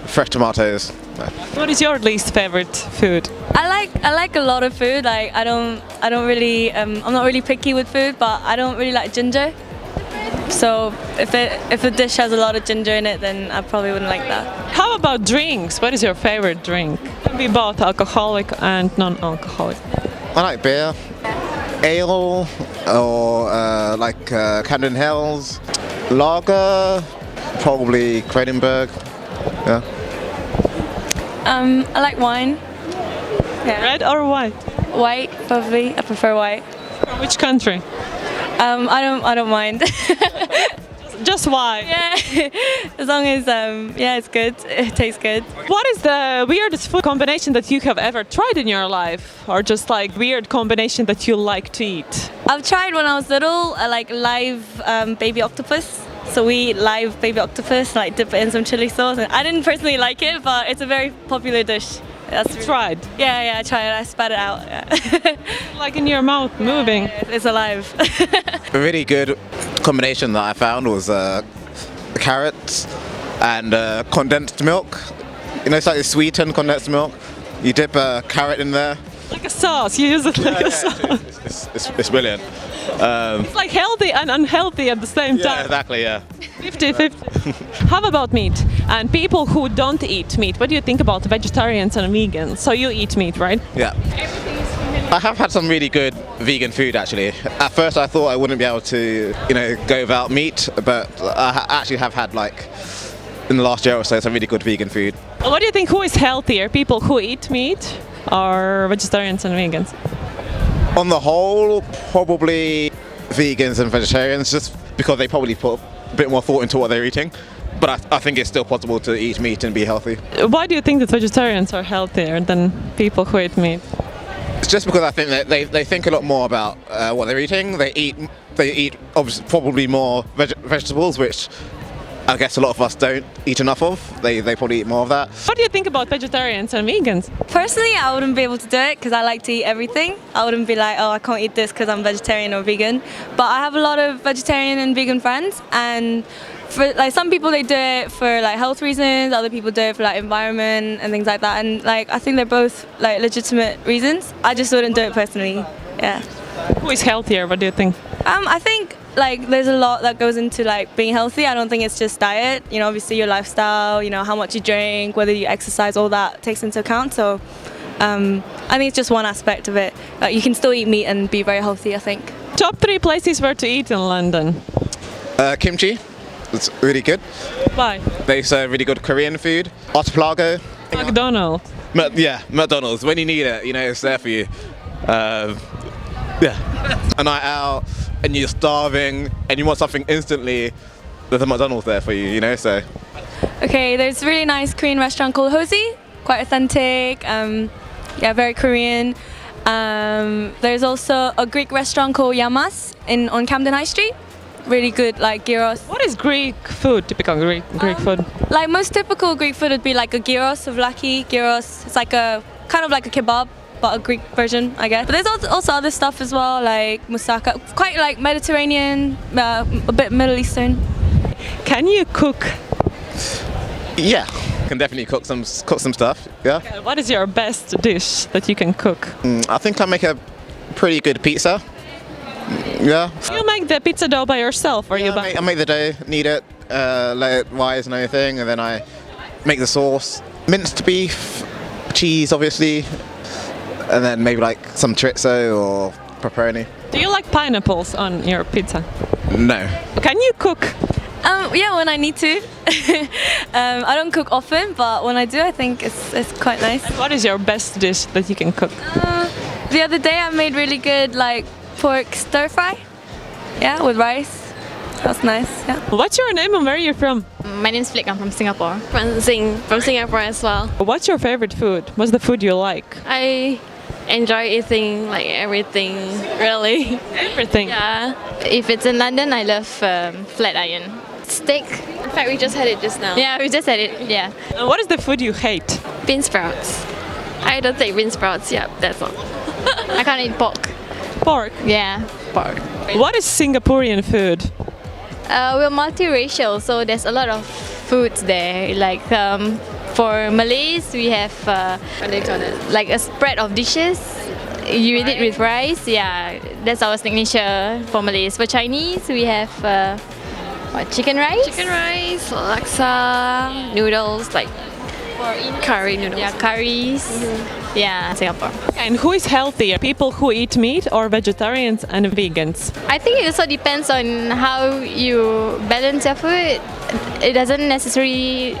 fresh tomatoes. No. What is your least favorite food? I like a lot of food. Like I don't really I'm not really picky with food, but I don't really like ginger. So if a dish has a lot of ginger in it, then I probably wouldn't like that. How about drinks? What is your favorite drink? It can be both alcoholic and non-alcoholic. I like beer, ale, or like Camden Hells, lager, probably Kronenberg. Yeah. I like wine. Yeah. Red or white? White, probably. I prefer white. From which country? I don't mind. Just white. Yeah, as long as it's good. It tastes good. What is the weirdest food combination that you have ever tried in your life, or just like weird combination that you like to eat? I've tried when I was little, like live baby octopus. So we eat live baby octopus, like dip it in some chili sauce. And I didn't personally like it, but it's a very popular dish. That's you tried? Yeah, I tried it. I spat it out. Yeah. Like in your mouth, moving. It's alive. A really good combination that I found was carrots and condensed milk. You know, it's like sweetened condensed milk. You dip a carrot in there. Like a sauce. You use it like a sauce. It's brilliant. It's like healthy and unhealthy at the same time. Yeah, exactly. Yeah. 50-50. How about meat? And people who don't eat meat, what do you think about vegetarians and vegans? So you eat meat, right? Yeah. I have had some really good vegan food actually. At first I thought I wouldn't be able to, go without meat, but I actually have had in the last year or so some really good vegan food. What do you think, who is healthier, people who eat meat or vegetarians and vegans? On the whole, probably vegans and vegetarians, just because they probably put a bit more thought into what they're eating. But I think it's still possible to eat meat and be healthy. Why do you think that vegetarians are healthier than people who eat meat? It's just because I think that they think a lot more about what they're eating. They eat obviously probably more vegetables, which I guess a lot of us don't eat enough of. They probably eat more of that. What do you think about vegetarians and vegans? Personally, I wouldn't be able to do it because I like to eat everything. I wouldn't be like, oh, I can't eat this because I'm vegetarian or vegan. But I have a lot of vegetarian and vegan friends, and for some people they do it for health reasons, other people do it for environment and things like that. And I think they're both legitimate reasons. I just wouldn't do it personally. Yeah. Who is healthier? What do you think? I think there's a lot that goes into being healthy. I don't think it's just diet. Obviously your lifestyle, how much you drink, whether you exercise, all that takes into account. So I think it's just one aspect of it. You can still eat meat and be very healthy, I think. Top 3 places where to eat in London? Kimchi. It's really good. Why? They serve really good Korean food. Archipelago. McDonald's. Yeah, McDonald's. When you need it, it's there for you. Yeah. A night out and you're starving and you want something instantly, there's a McDonald's there for you, so. Okay, there's a really nice Korean restaurant called Hosi, quite authentic, very Korean. There's also a Greek restaurant called Yamas on Camden High Street. Really good, gyros. What is Greek food, typical Greek food? Most typical Greek food would be a gyros, souvlaki, gyros. It's kind of like a kebab, but a Greek version, I guess. But there's also other stuff as well, like moussaka, quite Mediterranean, a bit Middle Eastern. Can you cook? Yeah, can definitely cook some stuff. Yeah. Okay, what is your best dish that you can cook? I think I make a pretty good pizza. Yeah. You make the pizza dough by yourself, or you buy? I make the dough, knead it, let it rise and everything, and then I make the sauce. Minced beef, cheese, obviously, and then maybe some chorizo or pepperoni. Do you like pineapples on your pizza? No. Can you cook? Yeah, when I need to. I don't cook often, but when I do, I think it's quite nice. And what is your best dish that you can cook? The other day I made really good pork stir fry, with rice. That's nice. Yeah. What's your name and where are you from? My name's Flick. I'm from Singapore. From Singapore as well. What's your favorite food? What's the food you like? I enjoy eating everything, really. Everything? Yeah. If it's in London, I love flat iron. Steak. In fact, we just had it just now. Yeah, we just had it. Yeah. And what is the food you hate? Bean sprouts. I don't take bean sprouts. Yeah, that's all. I can't eat pork. Pork? Yeah, pork. What is Singaporean food? We're multiracial, so there's a lot of foods there. For Malays, we have a spread of dishes. You eat it with rice. Yeah, that's our signature for Malays. For Chinese, we have chicken rice. Chicken rice, laksa, noodles, curry noodles. Yeah, curries. Yeah, Singapore. And who is healthier, people who eat meat or vegetarians and vegans? I think it also depends on how you balance your food. It doesn't necessarily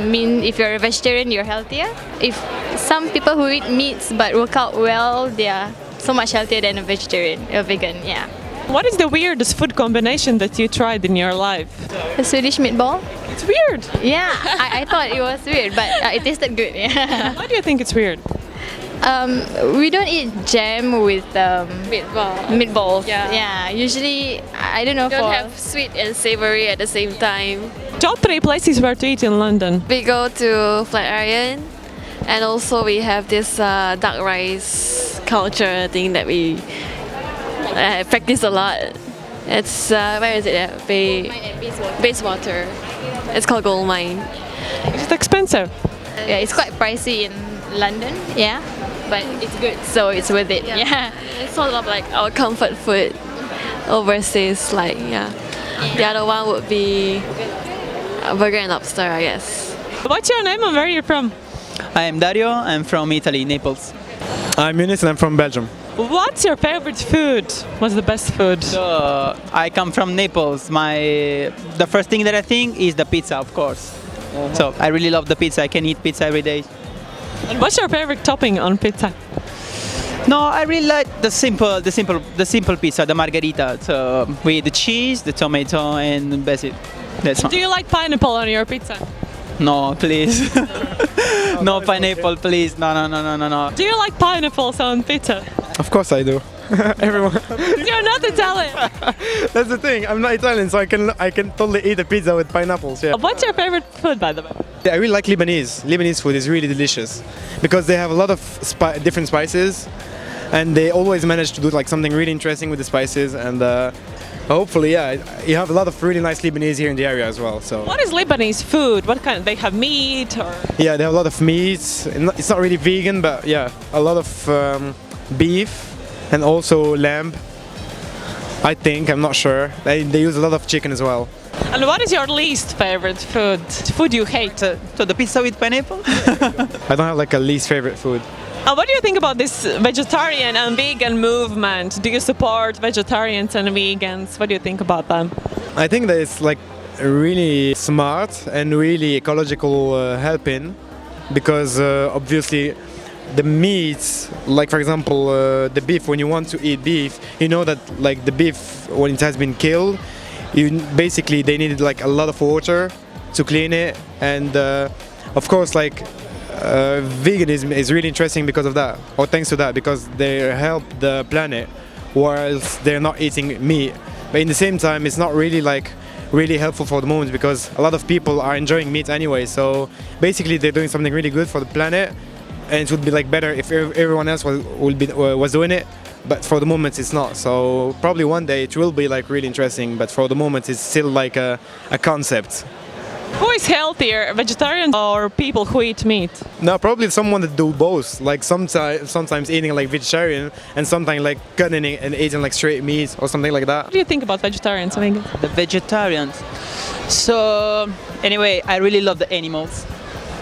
mean if you're a vegetarian you're healthier. If some people who eat meats but work out well, they are so much healthier than a vegetarian or vegan. Yeah. What is the weirdest food combination that you tried in your life? A Swedish meatball. It's weird. Yeah, I thought it was weird, but it tasted good. Yeah. Why do you think it's weird? We don't eat jam with meatballs. Yeah. Usually, I don't know. Don't have sweet and savory at the same time. Top 3 places where to eat in London. We go to Flatiron, and also we have this duck rice culture thing that we practice a lot. It's where is it at? Bayswater. It's called Gold Mine. Is it expensive? Yeah, it's quite pricey in London. Yeah, but it's good, so it's worth it. Yeah. It's sort of like our comfort food overseas. Like the other one would be burger and lobster, I guess. What's your name and where are you from? I am Dario. I'm from Italy, Naples. I'm Eunice and I'm from Belgium. What's your favorite food? What's the best food? So I come from Naples. The first thing that I think is the pizza, of course. So I really love the pizza. I can eat pizza every day. And what's your favorite topping on pizza? No, I really like the simple pizza, the margherita. So with the cheese, the tomato, and that's it. That's Do you like pineapple on your pizza? No, please. No pineapple, please. No. Do you like pineapples on pizza? Of course I do. Everyone. You're not Italian. That's the thing. I'm not Italian, so I can totally eat a pizza with pineapples. Yeah. What's your favorite food, by the way? Yeah, I really like Lebanese. Lebanese food is really delicious because they have a lot of different spices, and they always manage to do like something really interesting with the spices. And hopefully, yeah, you have a lot of really nice Lebanese here in the area as well. So. What is Lebanese food? What kind? They have meat or? Yeah, they have a lot of meats. It's not really vegan, but yeah, a lot of beef. And also lamb, I think, I'm not sure. They use a lot of chicken as well. And what is your least favorite food? Food you hate? So the pizza with pineapple? I don't have like a least favorite food. What do you think about this vegetarian and vegan movement? Do you support vegetarians and vegans? What do you think about them? I think that it's like really smart and really ecological helping because obviously the meats, like for example the beef, when you want to eat beef, you know that like the beef when it has been killed, basically they needed like a lot of water to clean it, and of course like veganism is really interesting because of that, or thanks to that, because they help the planet whilst they're not eating meat. But in the same time it's not really like really helpful for the moment because a lot of people are enjoying meat anyway, so basically they're doing something really good for the planet. And it would be like better if everyone else was doing it, but for the moment it's not. So probably one day it will be like really interesting, but for the moment it's still like a concept. Who is healthier, vegetarian or people who eat meat? No, probably someone that do both. Like sometimes eating like vegetarian and sometimes like cutting it and eating like straight meat or something like that. What do you think about vegetarians? The vegetarians. So anyway, I really love the animals,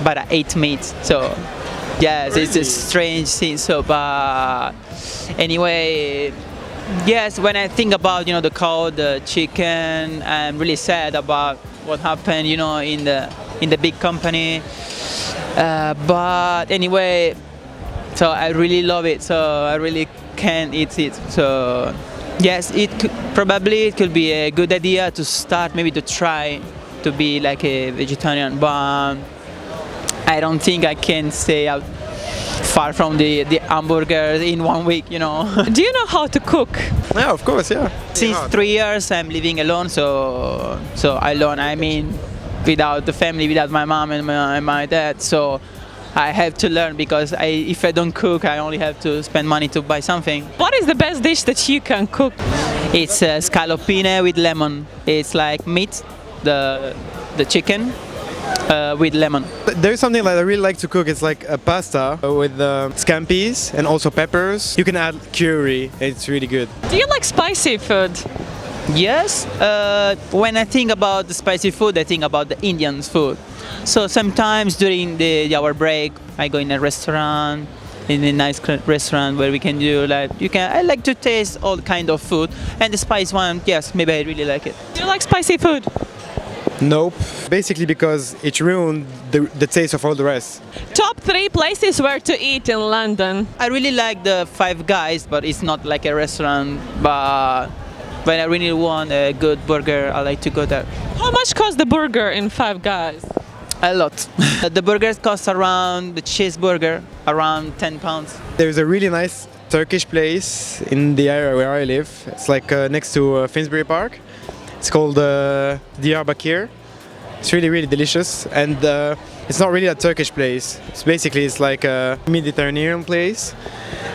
but I hate meat. So. Yes, it's a strange thing. So, but anyway, yes. When I think about the cow, the chicken, I'm really sad about what happened, in the big company. But anyway, so I really love it. So I really can eat it. So yes, it could be a good idea to start, maybe to try to be like a vegetarian, but. I don't think I can stay out far from the hamburger in 1 week, Do you know how to cook? Yeah, of course, yeah. Since 3 years I'm living alone, so alone, I mean without the family, without my mom and my dad, so I have to learn because if I don't cook, I only have to spend money to buy something. What is the best dish that you can cook? It's scallopine with lemon. It's like meat, the chicken. With lemon. There's something that I really like to cook. It's like a pasta with scampis and also peppers. You can add curry. It's really good. Do you like spicy food? Yes. When I think about the spicy food, I think about the Indian food. So sometimes during our break, I go in a restaurant in a nice restaurant where we can do like I like to taste all kind of food, and the spice one, yes, maybe I really like it. Do you like spicy food? Nope. Basically because it ruined the taste of all the rest. Top 3 places where to eat in London. I really like the Five Guys, but it's not like a restaurant. But when I really want a good burger, I like to go there. How much costs the burger in Five Guys? A lot. The burgers cost around, the cheeseburger, around £10. There's a really nice Turkish place in the area where I live. It's like next to Finsbury Park. It's called Diyarbakir. It's really, really delicious, and it's not really a Turkish place. It's like a Mediterranean place,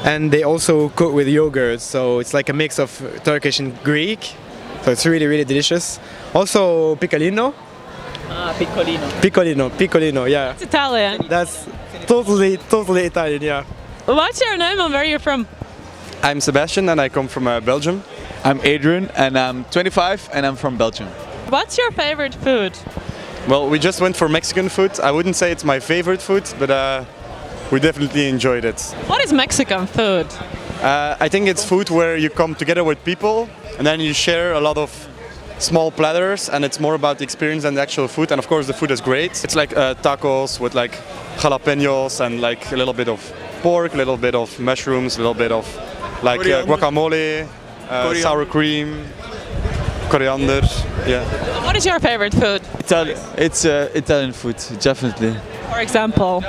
and they also cook with yogurt, so it's like a mix of Turkish and Greek. So it's really, really delicious. Also, piccolino. Piccolino, yeah. It's Italian. That's totally Italian, yeah. What's your name and where are you from? I'm Sebastian and I come from Belgium. I'm Adrian and I'm 25 and I'm from Belgium. What's your favorite food? Well, we just went for Mexican food. I wouldn't say it's my favorite food, but we definitely enjoyed it. What is Mexican food? I think it's food where you come together with people and then you share a lot of small platters, and it's more about the experience than the actual food. And of course the food is great. It's like tacos with like jalapenos and like a little bit of pork, a little bit of mushrooms, a little bit of like guacamole, sour cream, coriander. Yeah. What is your favorite food? It's Italian food, definitely. For example?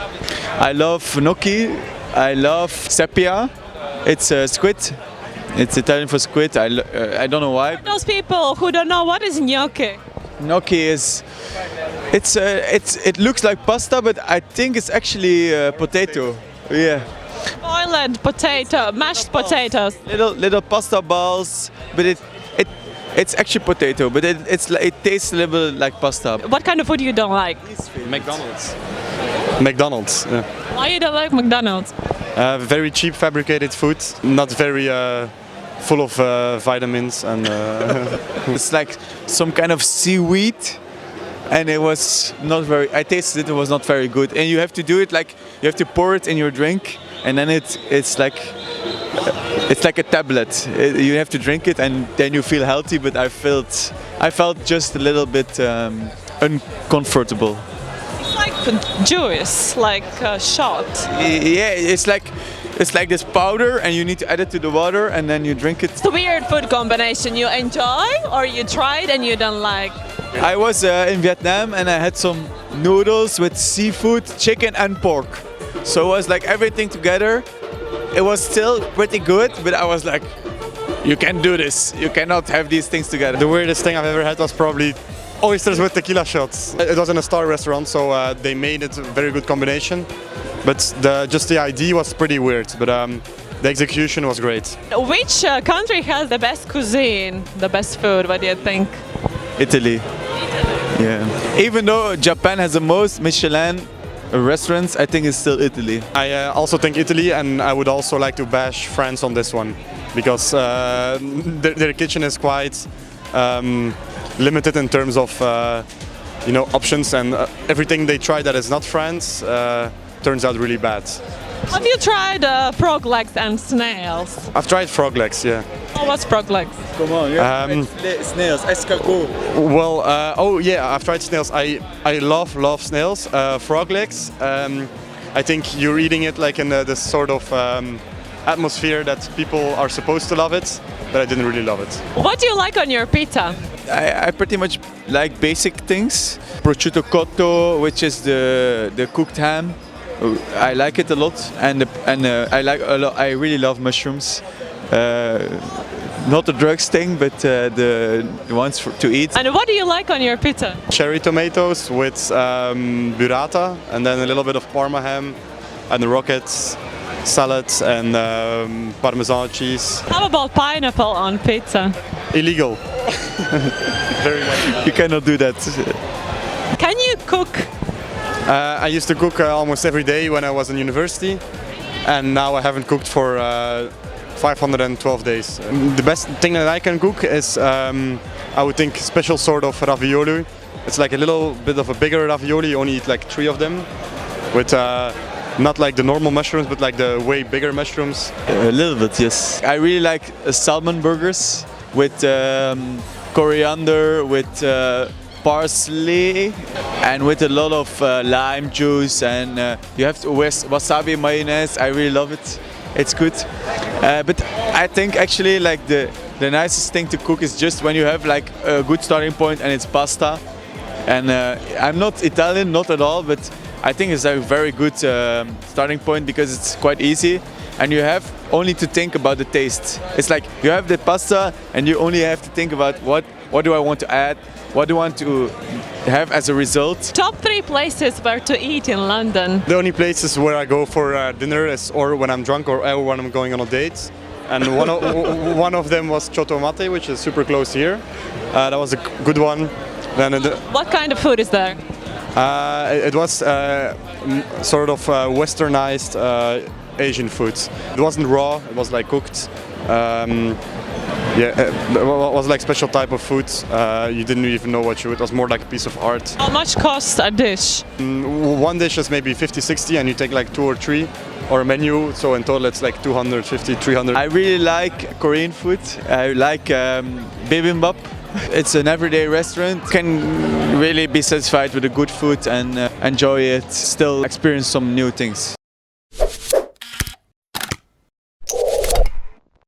I love gnocchi, I love sepia, it's squid. It's Italian for squid. I don't know why. For those people who don't know, what is gnocchi? Gnocchi is it looks like pasta, but I think it's actually potato. Yeah. Boiled potato, mashed potatoes. Little pasta balls, but it's actually potato, but it tastes a little bit like pasta. What kind of food you don't like? McDonald's. McDonald's. Yeah. Why you don't like McDonald's? Very cheap fabricated food, not very full of vitamins and. It's like some kind of seaweed, and it was not very. I tasted it; it was not very good. And you have to do it like you have to pour it in your drink, and then it's like a tablet. You have to drink it, and then you feel healthy. But I felt just a little bit uncomfortable. It's like juice, like a shot. Yeah, it's like this powder, and you need to add it to the water, and then you drink it. It's a weird food combination you enjoy, or you tried and you don't like. I was in Vietnam, and I had some noodles with seafood, chicken, and pork. So it was like everything together. It was still pretty good, but I was like, you can't do this. You cannot have these things together. The weirdest thing I've ever had was probably oysters with tequila shots. It was in a star restaurant, so they made it a very good combination. But just the idea was pretty weird, but the execution was great. Which country has the best cuisine, the best food? What do you think? Italy. Yeah. Even though Japan has the most Michelin restaurants, I think it's still Italy. I also think Italy, and I would also like to bash France on this one, because their kitchen is quite limited in terms of options, and everything they try that is not France turns out really bad. Have you tried frog legs and snails? I've tried frog legs, yeah. Oh, what's frog legs? Come on, snails, escargot. Well, oh yeah, I've tried snails. I love snails. Frog legs, I think you're eating it like in this sort of atmosphere that people are supposed to love it, but I didn't really love it. What do you like on your pizza? I pretty much like basic things. Prosciutto cotto, which is the cooked ham. I like it a lot, and I like a lot. I really love mushrooms. Not the drugs thing, but the ones to eat. And what do you like on your pizza? Cherry tomatoes with burrata, and then a little bit of Parma ham, and the rockets, salads, and Parmesan cheese. How about pineapple on pizza? Illegal. Very much. You cannot do that. Can you cook? I used to cook almost every day when I was in university, and now I haven't cooked for 512 days. The best thing that I can cook is, I would think, special sort of ravioli. It's like a little bit of a bigger ravioli, you only eat like 3 of them, with Not like the normal mushrooms, but like the way bigger mushrooms. A little bit, yes. I really like salmon burgers with coriander, with parsley, and with a lot of lime juice, and you have to wasabi mayonnaise. I really love it. It's good. But I think actually like the nicest thing to cook is just when you have like a good starting point and it's pasta. And I'm not Italian, not at all, but I think it's a very good starting point because it's quite easy and you have only to think about the taste. It's like you have the pasta and you only have to think about what do I want to add, what do I want to have as a result. Top 3 places where to eat in London. The only places where I go for dinner is or when I'm drunk or when I'm going on a date. And one of them was Chotto Mate, which is super close here. That was a good one. Then what kind of food is there? It was sort of westernized Asian food. It wasn't raw, it was like cooked. It was like special type of food. You didn't even know what it was more like a piece of art. How much costs a dish? One dish is maybe 50-60 and you take like 2 or 3 or a menu, so in total it's like 250, 300. I really like Korean food. I like bibimbap. It's an everyday restaurant. You can really be satisfied with the good food and enjoy it, still experience some new things.